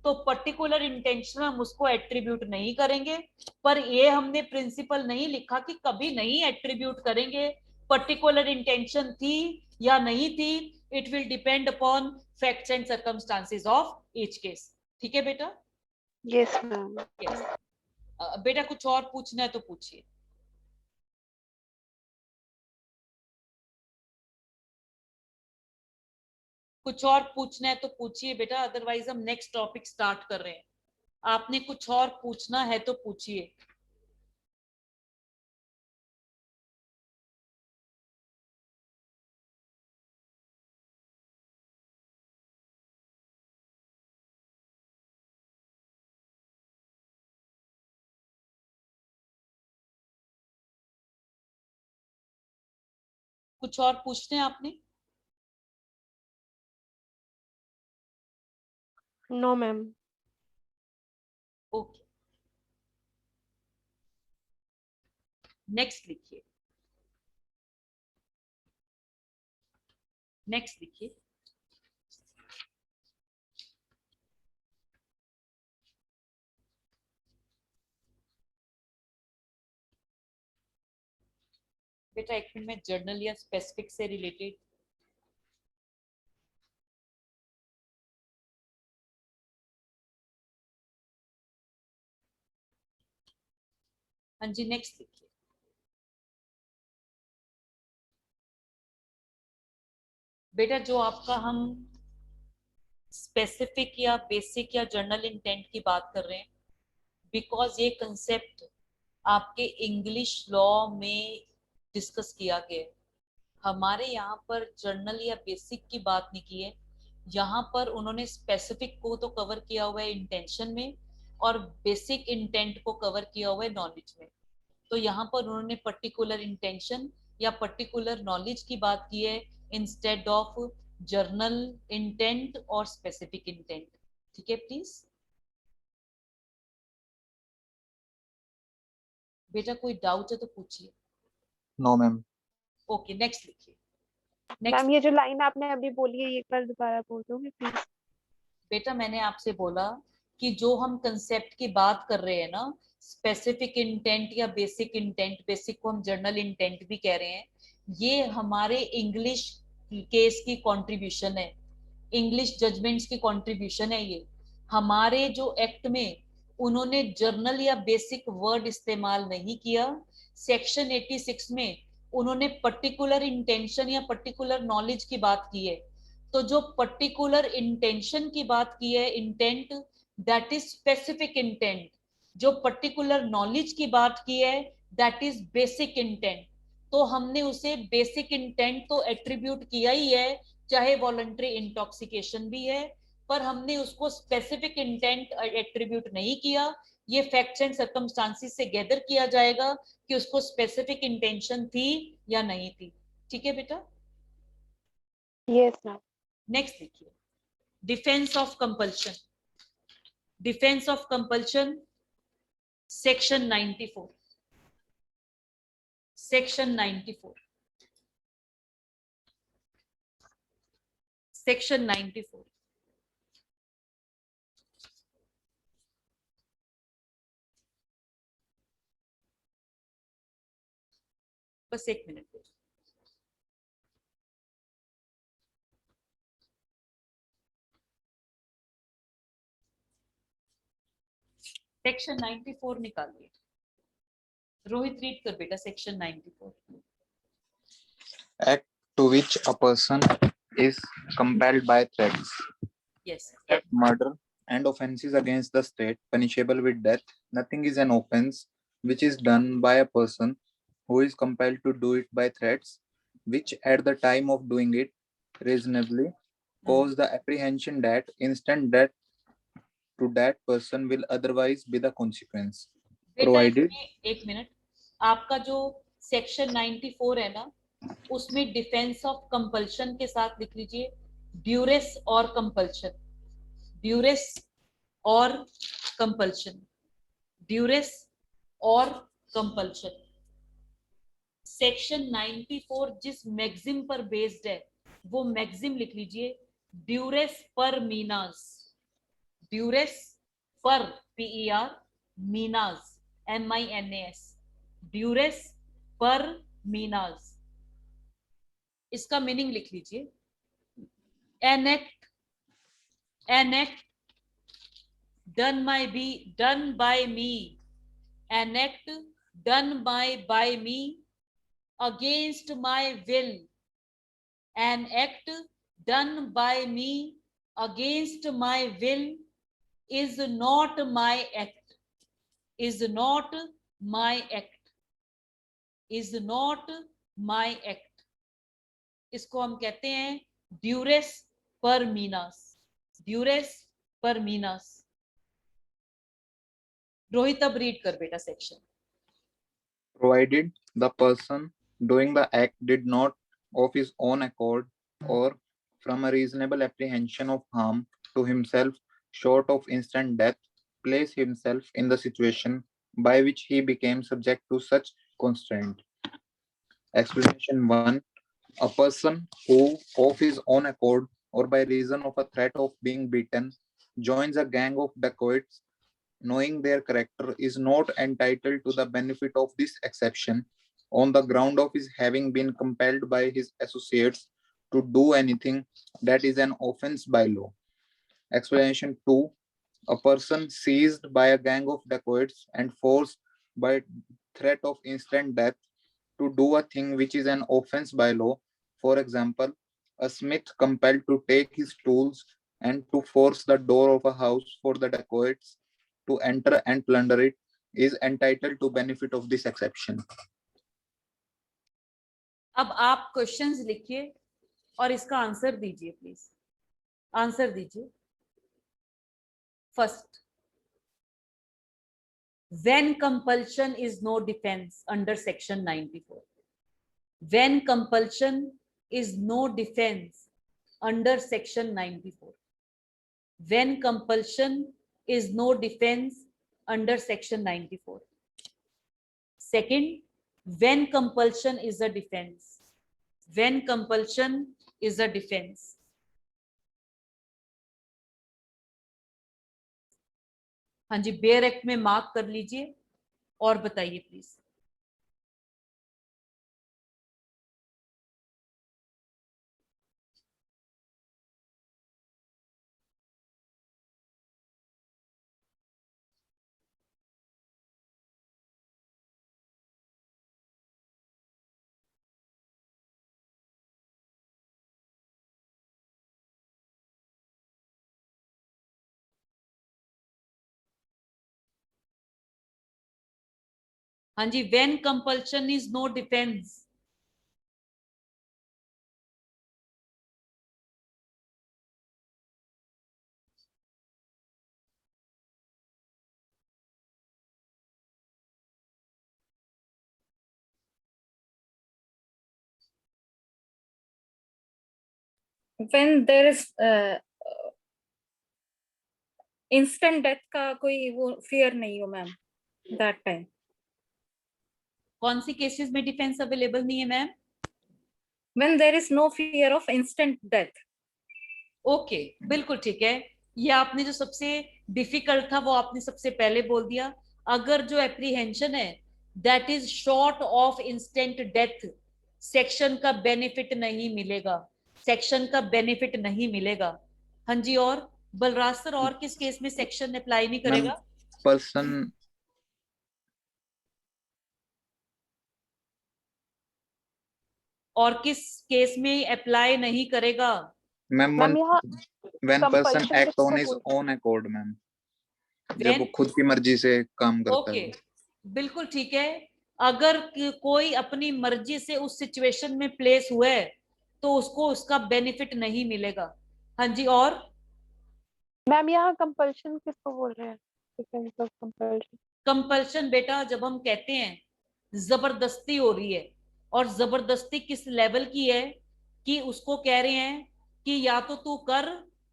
B: तो पर्टिकुलर इंटेंशन हम उसको एट्रीब्यूट नहीं करेंगे, पर ये हमने प्रिंसिपल नहीं लिखा कि कभी नहीं एट्रीब्यूट करेंगे। पर्टिकुलर इंटेंशन थी या नहीं थी, it will depend upon facts and circumstances of each case. ठीक है बेटा?
D: Yes ma'am.
B: यस। बेटा कुछ और पूछना है तो पूछिए। कुछ और पूछना है तो पूछिए बेटा, अदरवाइज हम नेक्स्ट टॉपिक स्टार्ट कर रहे हैं। आपने कुछ और पूछना है तो पूछिए। कुछ और पूछने हैं आपने?
D: No ma'am.
B: ओके, नेक्स्ट लिखिए, नेक्स्ट लिखिए। बेटा एक मिनट में जर्नल या स्पेसिफिक से रिलेटेड, हाँ जी नेक्स्ट लिखिए। बेटा जो आपका हम स्पेसिफिक या बेसिक या जर्नल इंटेंट की बात कर रहे हैं, बिकॉज ये कंसेप्ट आपके इंग्लिश लॉ में डिस्कस किया गया है। हमारे यहाँ पर जर्नल या बेसिक की बात नहीं की है, यहाँ पर उन्होंने स्पेसिफिक को तो कवर किया हुआ है इंटेंशन में और बेसिक इंटेंट को कवर किया हुआ है नॉलेज में। तो यहाँ पर उन्होंने पर्टिकुलर इंटेंशन या पर्टिकुलर नॉलेज की बात की है इंस्टेड ऑफ जर्नल इंटेंट और स्पेसिफिक इंटेंट। ठीक है प्लीज। बेटा कोई डाउट है तो पूछिए।
C: No ma'am.
B: ओके नेक्स्ट लिखिए। नेक्स्ट
D: मैम ये जो लाइन आपने अभी बोली है, एक बार दोबारा बोल दोगे प्लीज?
B: बेटा मैंने आपसे बोला कि जो हम कंसेप्ट की बात कर रहे हैं ना, स्पेसिफिक इंटेंट या बेसिक इंटेंट, बेसिक को हम जर्नल इंटेंट भी कह रहे हैं, ये हमारे इंग्लिश केस की कंट्रीब्यूशन है, इंग्लिश जजमेंट्स की कंट्रीब्यूशन है। ये हमारे जो एक्ट में उन्होंने जर्नल या बेसिक वर्ड इस्तेमाल नहीं किया। सेक्शन 86 में उन्होंने पर्टिकुलर इंटेंशन या पर्टिकुलर नॉलेज की बात की है। तो जो पर्टिकुलर इंटेंशन की बात की है, intent, that is specific intent. जो पर्टिकुलर नॉलेज की बात की है, दैट इज बेसिक इंटेंट। तो हमने उसे बेसिक इंटेंट तो एट्रीब्यूट किया ही है, चाहे वॉलंटरी इंटॉक्सिकेशन भी है, पर हमने उसको स्पेसिफिक इंटेंट एट्रीब्यूट नहीं किया। ये फैक्ट्स एंड सर्कमस्टांसिस से गैदर किया जाएगा कि उसको स्पेसिफिक इंटेंशन थी या नहीं थी। ठीक है बेटा?
D: Yes ma'am.
B: नेक्स्ट देखिए, defence of compulsion. Defence of compulsion section 94। Section 94। Section 94। बस एक मिनट। सेक्शन 94 निकालिए। रोहित रीड कर बेटा section 94।
C: Act to which a person is compelled by threats,
B: yes
C: murder, and offenses against the state punishable with death. Nothing is an offense which is done by a person who is compelled to do it by threats, which at the time of doing it reasonably cause the apprehension that instant death to that person will otherwise be the consequence.
B: बेटा
C: Provided
B: इसमें एक minute, आपका जो section 94 है ना, उसमें defence of compulsion के साथ लिख लीजिए ड्यूरेस और कंपल्शन। ड्यूरेस और कंपल्शन। ड्यूरेस और कंपल्शन। सेक्शन 94 जिस मैक्सिम पर बेस्ड है, वो मैक्सिम लिख लीजिए ड्यूरेस पर मीनास। ड्यूरेस पर PER, मीनास MINAS। ड्यूरेस पर मीनास, इसका मीनिंग लिख लीजिए an act done by me, an act done by me against my will, an act done by me against my will is not my act, is not my act, is not my act। इसको हम कहते हैं duress पर मीनास। Duress पर मीनास। रोहित अब read कर बेटा section.
C: provided the person doing the act did not of his own accord or from a reasonable apprehension of harm to himself short of instant death place himself in the situation by which he became subject to such constraint. Explanation 1. A person who of his own accord or by reason of a threat of being beaten joins a gang of dacoits knowing their character is not entitled to the benefit of this exception on the ground of his having been compelled by his associates to do anything that is an offense by law. Explanation 2. A person seized by a gang of dacoits and forced by threat of instant death to do a thing which is an offense by law. For example, a smith compelled to take his tools and to force the door of a house for the dacoits to enter and plunder it is entitled to benefit of this exception.
B: अब आप questions लिखिए और इसका answer दीजिए please. Answer दीजिए। First, when compulsion is no defense under section 94, when compulsion is no defense under section 94, when compulsion is no defense under section 94. Second, when compulsion is a defense, when compulsion is a defense. हाँ जी, bare act में mark कर लीजिए और बताइए please. हाँ जी, when compulsion is no defense.
E: when there is instant death का कोई वो fear नहीं हो मैम that time.
B: कौन सी केसेस में डिफेंस अवेलेबल नहीं है ma'am?
E: When there is no fear of instant death.
B: Okay, बिल्कुल ठीक है। ये आपने जो सबसे डिफिकल्ट था वो आपने सबसे पहले बोल दिया। अगर जो एप्रीहेंशन है that is short of instant death, section का बेनिफिट नहीं मिलेगा, सेक्शन का बेनिफिट नहीं मिलेगा। हाँ जी, और बलराज सर और किस केस में सेक्शन अप्लाई नहीं करेगा?
C: पर्सन
B: और किस केस में अप्लाई नहीं करेगा?
C: मैम
D: मैम यहाँ
C: when person
D: compulsion
C: act on
D: किसको
C: his
D: बोलते हैं?
C: own accord मैम, जब
B: When-
C: वो खुद की मर्जी से काम करता
B: ओके,
C: है।
B: बिल्कुल ठीक है। अगर कोई अपनी मर्जी से उस सिचुएशन में प्लेस हुआ है तो उसको उसका बेनिफिट नहीं मिलेगा। हाँ जी, और
D: मैम यहाँ कंपल्शन किसको बोल रहे हैं? Defence of compulsion.
B: कंपल्शन बेटा जब हम कहते हैं जबरदस्ती हो रही है, और जबरदस्ती किस लेवल की है कि उसको कह रहे हैं कि या तो तू कर,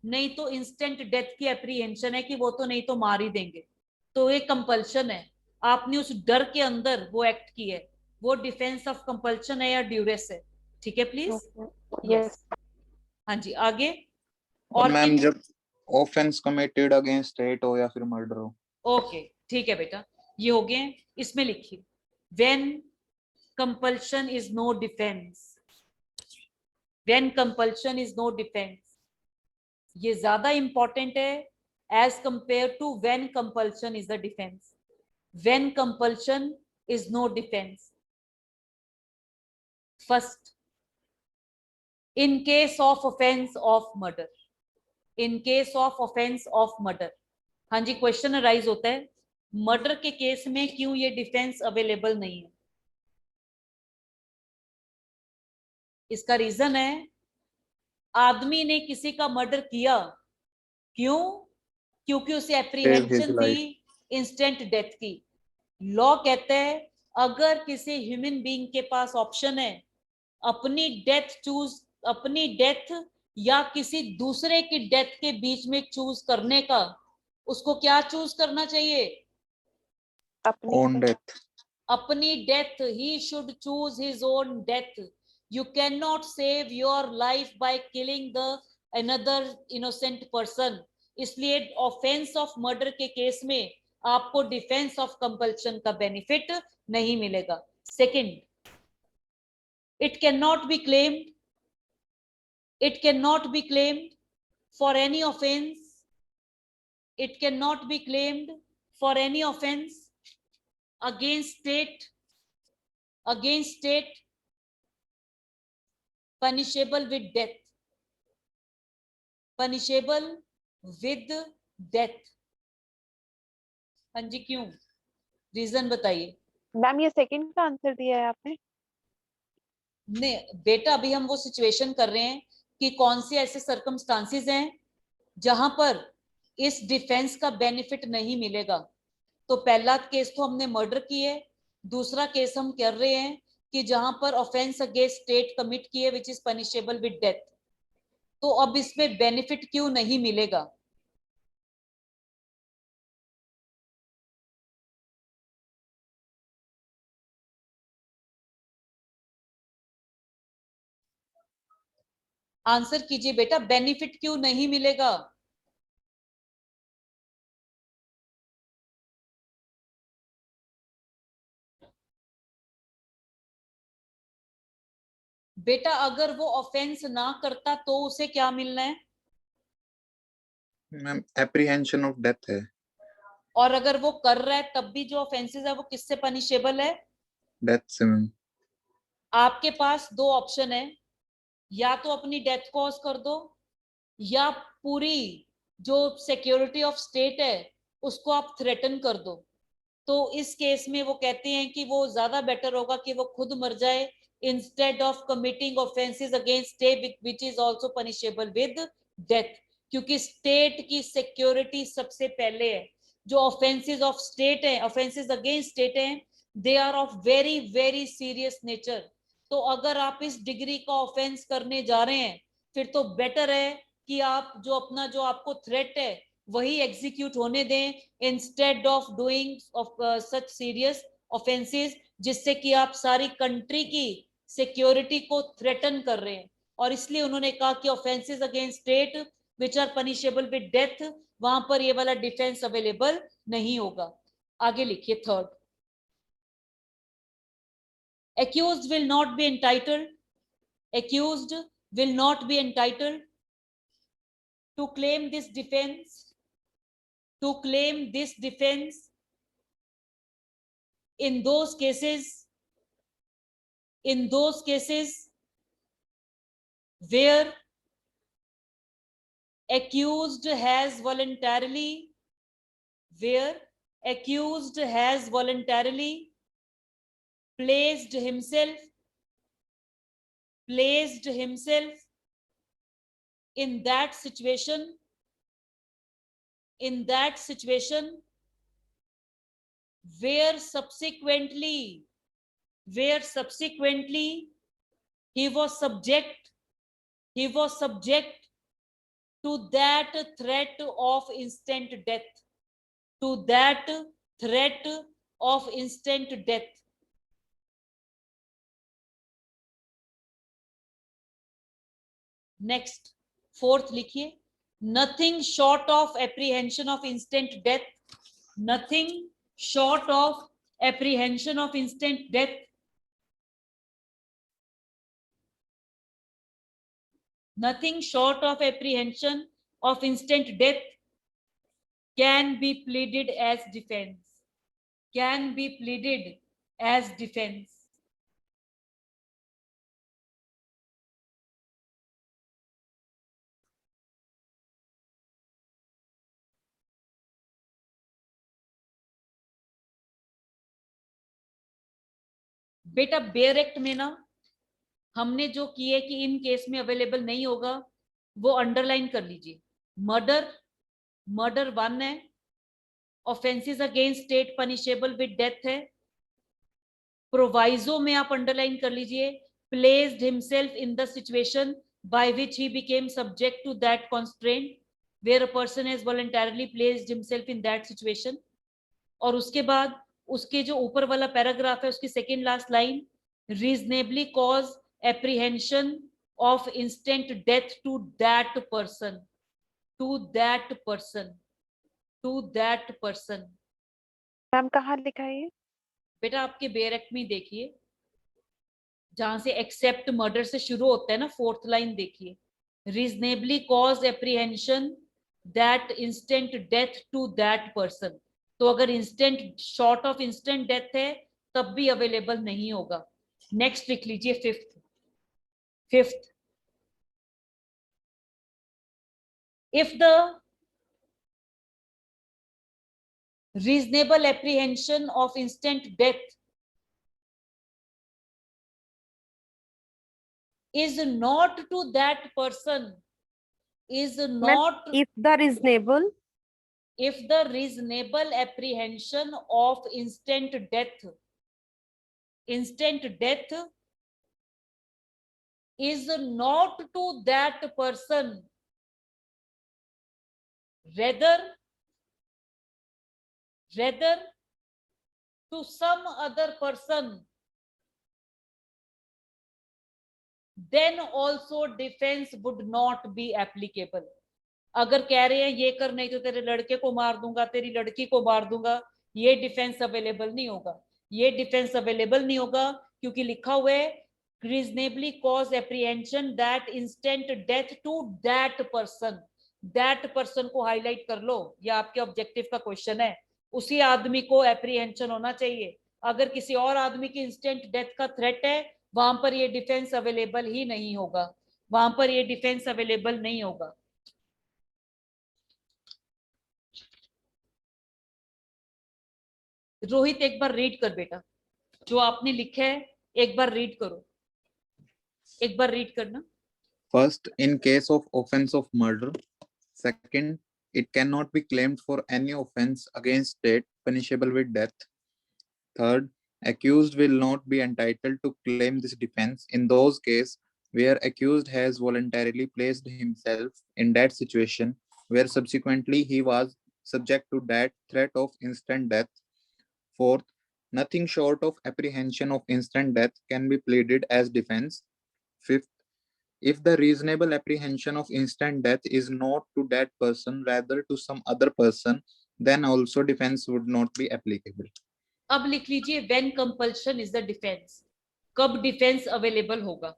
B: नहीं तो इंस्टेंट डेथ की एप्रीहेंशन है कि वो तो नहीं तो मार ही देंगे, तो ये कंपल्शन है। आपने उस डर के अंदर वो एक्ट की है, वो डिफेंस ऑफ कंपल्शन है या ड्यूरेस है। ठीक है प्लीज?
D: यस।
B: हाँ जी, आगे।
C: और
B: और
C: मैम जब ऑफेंस कमिटेड अगेंस्ट स्टेट हो या फिर मर्डर हो।
B: ओके ठीक है बेटा, ये हो गए। इसमें लिखिए when compulsion is no defence, when compulsion is no defence, ये ज्यादा इंपॉर्टेंट है as compare to when compulsion is the defence. When compulsion is no defence, first in case of offence of murder, in case of offence of murder. हाँ जी, question arise होता है murder के case में क्यों ये defence available नहीं है? इसका रीजन है आदमी ने किसी का मर्डर किया, क्यों? क्योंकि उसे एप्रीहेंशन थी इंस्टेंट डेथ की। लॉ कहता है अगर किसी ह्यूमन बीइंग के पास ऑप्शन है अपनी डेथ चूज, अपनी डेथ या किसी दूसरे की डेथ के बीच में चूज करने का, उसको क्या चूज करना चाहिए?
C: Own death.
B: अपनी death, he should choose his own death. You can not save your life by killing the another innocent person. इसलिए ऑफेंस ऑफ मर्डर के केस में आपको डिफेंस ऑफ कंपल्शन का बेनिफिट नहीं मिलेगा। Second, it cannot be claimed, it cannot be claimed for any offense, it cannot be claimed for any offense against state, against state punishable with death, punishable with death। हाँ जी, क्यों? Reason बताइए।
D: Ma'am ये second का answer दिया है आपने।
B: नहीं बेटा, अभी हम वो सिचुएशन कर रहे हैं कि कौन से ऐसे सर्कमस्टांसिस हैं जहां पर इस डिफेंस का बेनिफिट नहीं मिलेगा। तो पहला केस तो हमने मर्डर की है, दूसरा केस हम कर रहे हैं कि जहां पर ऑफेंस अगेंस्ट स्टेट कमिट किए which is punishable with death. तो अब इसमें बेनिफिट क्यों नहीं मिलेगा? आंसर कीजिए बेटा, बेनिफिट क्यों नहीं मिलेगा? बेटा अगर वो ऑफेंस ना करता तो उसे क्या मिलना है?
C: मैम एप्रीहेंशन ऑफ डेथ है।
B: और अगर वो कर रहा है तब भी जो ऑफेंसेस है वो किससे पनिशेबल है?
C: डेथ से मैम।
B: आपके पास दो ऑप्शन है, या तो अपनी डेथ कॉज कर दो, या पूरी जो सिक्योरिटी ऑफ स्टेट है उसको आप थ्रेटन कर दो। तो इस केस में वो कहते हैं कि वो ज्यादा बेटर होगा कि वो खुद मर जाए instead of committing offences against state which is also punishable with death, क्योंकि स्टेट की सिक्योरिटी सबसे पहले है। जो ऑफेंसेस ऑफ स्टेट है, ऑफेंसेस अगेंस्ट स्टेट है, they are of very very serious nature. तो अगर आप इस डिग्री का ऑफेंस करने जा रहे हैं फिर तो बेटर है कि आप जो अपना जो आपको थ्रेट है वही एग्जीक्यूट होने दें instead of doing of such serious offences, जिससे कि आप सारी कंट्री की सिक्योरिटी को थ्रेटन कर रहे हैं। और इसलिए उन्होंने कहा कि offences against state which are punishable with death, वहां पर ये वाला डिफेंस अवेलेबल नहीं होगा। आगे लिखिए third, accused will not be entitled, accused will not be entitled to claim this defense, to claim this defense in those cases where accused has voluntarily placed himself in that situation where subsequently he was subject to that threat of instant death, next fourth लिखिए, nothing short of apprehension of instant death, nothing short of apprehension of instant death, nothing short of apprehension of instant death can be pleaded as defense. बेटा bare act में ना हमने जो किए कि in case में available नहीं होगा वो अंडरलाइन कर लीजिए। मर्डर 1 है, offences against state punishable with death है। प्रोवाइजो में आप अंडरलाइन कर लीजिए, placed himself in the situation by which he became subject to that constraint where a person has voluntarily placed himself in that situation. और उसके बाद उसके जो ऊपर वाला पैराग्राफ है उसकी second last line, reasonably cause apprehension of instant death to that person.
D: Ma'am कहाँ लिखा है ये?
B: बेटा आपके बेयर एक्ट में देखिए, जहां से एक्सेप्ट मर्डर से शुरू होता है ना, फोर्थ लाइन देखिए, reasonably cause apprehension that instant death to that person. तो अगर instant short of instant death है तब भी अवेलेबल नहीं होगा। नेक्स्ट लिख लीजिए fifth, if the reasonable apprehension of instant death is not to that person,
D: if the
B: reasonable apprehension of instant death is not to that person, rather to some other person, then also defense would not be applicable. अगर कह रहे हैं ये कर नहीं तो तेरे लड़के को मार दूंगा, तेरी लड़की को मार दूंगा, ये डिफेंस अवेलेबल नहीं होगा। ये डिफेंस अवेलेबल नहीं होगा क्योंकि लिखा हुआ है reasonably cause apprehension that instant death to that person. that person को हाईलाइट कर लो, ये आपके ऑब्जेक्टिव का क्वेश्चन है। उसी आदमी को एप्रीहेंशन होना चाहिए। अगर किसी और आदमी की इंस्टेंट डेथ का थ्रेट है, वहां पर ये डिफेंस अवेलेबल ही नहीं होगा, वहां पर ये डिफेंस अवेलेबल नहीं होगा। रोहित एक बार रीड कर बेटा, जो आपने लिखा है एक बार रीड करो, एक बार रीड करना।
C: First, in case of offense of murder. Second, it cannot be claimed for any offense against state punishable with death. Third, accused will not be entitled to claim this defense in those cases where accused has voluntarily placed himself in that situation where subsequently he was subject to that threat of instant death. Fourth, nothing short of apprehension of instant death can be pleaded as defense. Fifth, if the reasonable apprehension of instant death is not to that person, rather to some other person, then also defense would not be applicable.
B: अब लिख लीजिए when compulsion is the defense, कब defence available होगा?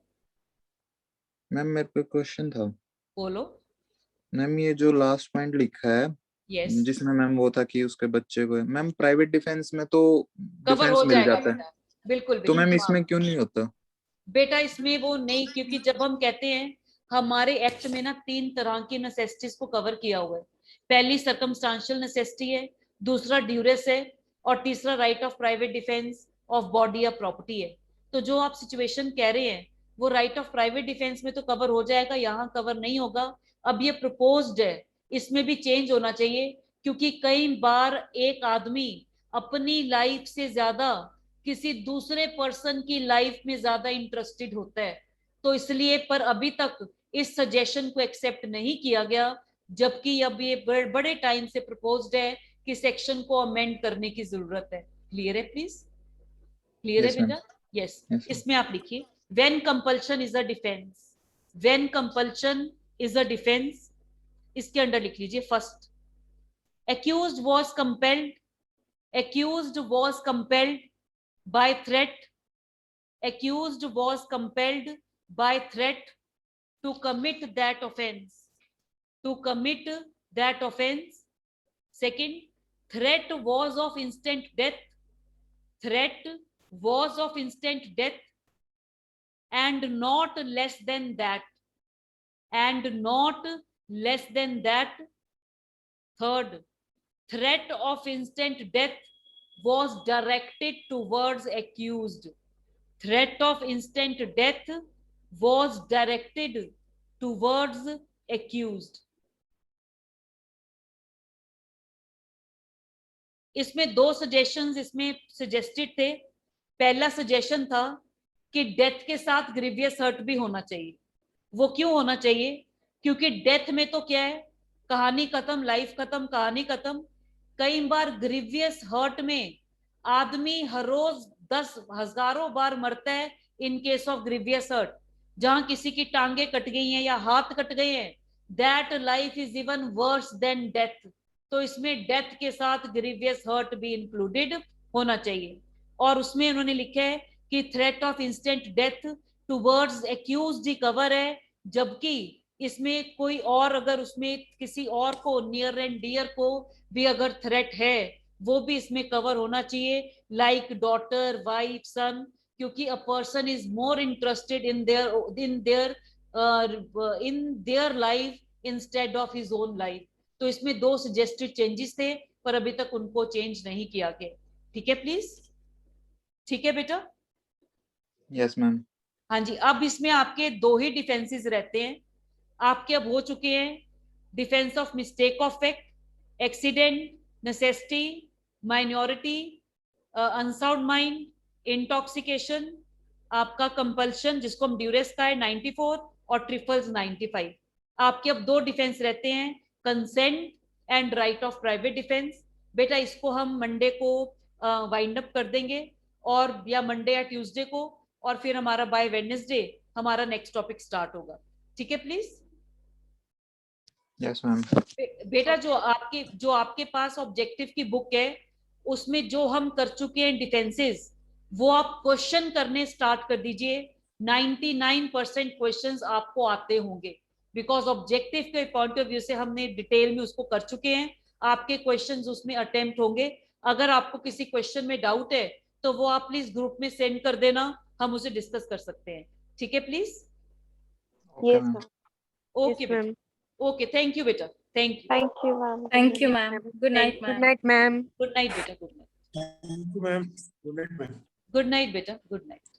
C: Ma'am मेरे पे question था।
B: बोलो।
C: Ma'am ये जो लास्ट पॉइंट लिखा है,
B: यस,
C: जिसमें मैम वो था कि उसके बच्चे को, मैम प्राइवेट डिफेंस में तो
B: कवर
C: डिफेंस
B: हो
C: मिल
B: जाएगा
C: जाता है,
B: बेटा, बिल्कुल
C: तो मैम
B: बिल्कुल।
C: इसमें क्यों नहीं होता?
B: बेटा इसमें वो नहीं, क्योंकि जब हम कहते हैं हमारे एक्ट में ना 3 तरह की नेसेसिटीज को कवर किया हुआ है। पहली सर्कमस्टांशियल नेसेसिटी है, दूसरा ड्यूरेस है, और तीसरा right of private defence of body या प्रॉपर्टी है। तो जो आप सिचुएशन कह रहे हैं वो राइट ऑफ प्राइवेट डिफेंस में तो कवर हो जाएगा, यहाँ कवर नहीं होगा। अब ये प्रपोज्ड है, इसमें भी चेंज होना चाहिए, क्योंकि कई बार एक आदमी अपनी लाइफ से ज्यादा किसी दूसरे पर्सन की लाइफ में ज्यादा इंटरेस्टेड होता है। तो इसलिए पर अभी तक इस सजेशन को एक्सेप्ट नहीं किया गया, जबकि अब ये बड़े टाइम से प्रपोज्ड है कि सेक्शन को अमेंड करने की जरूरत है। क्लियर है प्लीज? क्लियर है
C: Yes, ma'am.
B: बेटा? यस।
C: Yes, ma'am.
B: इसमें आप लिखिए when compulsion is a defence, when compulsion is a defence, इसके अंडर लिख लीजिए first, accused was compelled, accused was compelled by threat, accused was compelled by threat to commit that offense, to commit that offense. Second, threat was of instant death, threat was of instant death, and not less than that, and not less than that. Third, threat of instant death was directed towards accused, threat of instant death was directed towards accused. इसमें 2 suggestions इसमें suggested थे। पहला suggestion था कि death के साथ grievous hurt भी होना चाहिए। वो क्यों होना चाहिए? क्योंकि डेथ में तो क्या है, कहानी खत्म, लाइफ खत्म, कहानी खत्म। कई बार ग्रीवियस हर्ट में आदमी हर रोज 10 हजारों बार मरता है in case of grievous hurt. जहां किसी की टांगे कट गई हैं या हाथ कट गए हैं, that life is even worse than death. तो इसमें डेथ के साथ ग्रीवियस हर्ट भी इंक्लूडेड होना चाहिए। और उसमें उन्होंने लिखा है कि threat of instant death towards accused he cover है, जबकि इसमें कोई और अगर उसमें किसी और को, नियर एंड डियर को भी अगर थ्रेट है, वो भी इसमें कवर होना चाहिए, लाइक डॉटर, वाइफ, सन, क्योंकि a person is more interested in their life instead of his own life. तो इसमें 2 सजेस्टेड चेंजेस थे, पर अभी तक उनको चेंज नहीं किया गया। ठीक है प्लीज? ठीक है बेटा?
C: Yes, ma'am.
B: हाँ जी। अब इसमें आपके 2 ही डिफेंसेस रहते हैं। आपके अब हो चुके हैं defence of mistake of fact, accident, necessity, minority, unsound mind, intoxication, आपका कंपल्शन जिसको हम ड्यूरेस का है 94 और ट्रिफल्स 95। आपके अब 2 डिफेंस रहते हैं, consent and right of private defence. बेटा इसको हम मंडे को वाइंड अप कर देंगे, और या मंडे या ट्यूसडे को, और फिर हमारा बाय वेडनेसडे हमारा नेक्स्ट टॉपिक स्टार्ट होगा। ठीक है प्लीज।
C: Yes, ma'am.
B: बेटा जो आपके पास ऑब्जेक्टिव की बुक है उसमें जो हम कर चुके हैं डिफेंसेस, वो आप क्वेश्चन करने स्टार्ट कर दीजिए। 99% क्वेश्चंस आपको आते होंगे, बिकॉज ऑब्जेक्टिव के पॉइंट ऑफ व्यू से हमने डिटेल में उसको कर चुके हैं। आपके क्वेश्चंस उसमें अटेम्प्ट होंगे। अगर आपको किसी क्वेश्चन में डाउट है तो वो आप प्लीज ग्रुप में सेंड कर देना, हम उसे डिस्कस कर सकते हैं। ठीक है please.
C: Okay,
D: Yes,
C: ma'am.
D: ma'am.
B: Okay
D: Yes,
B: बेटा,
D: ma'am.
B: ओके, थैंक यू बेटा, thank you,
D: Thank you, ma'am.
E: Thank you, ma'am. Good night,
B: Good
E: ma'am.
D: Good night, ma'am.
B: Good night बेटा, good night,
F: Thank you, ma'am. Good night, ma'am.
B: Good night बेटा, good night.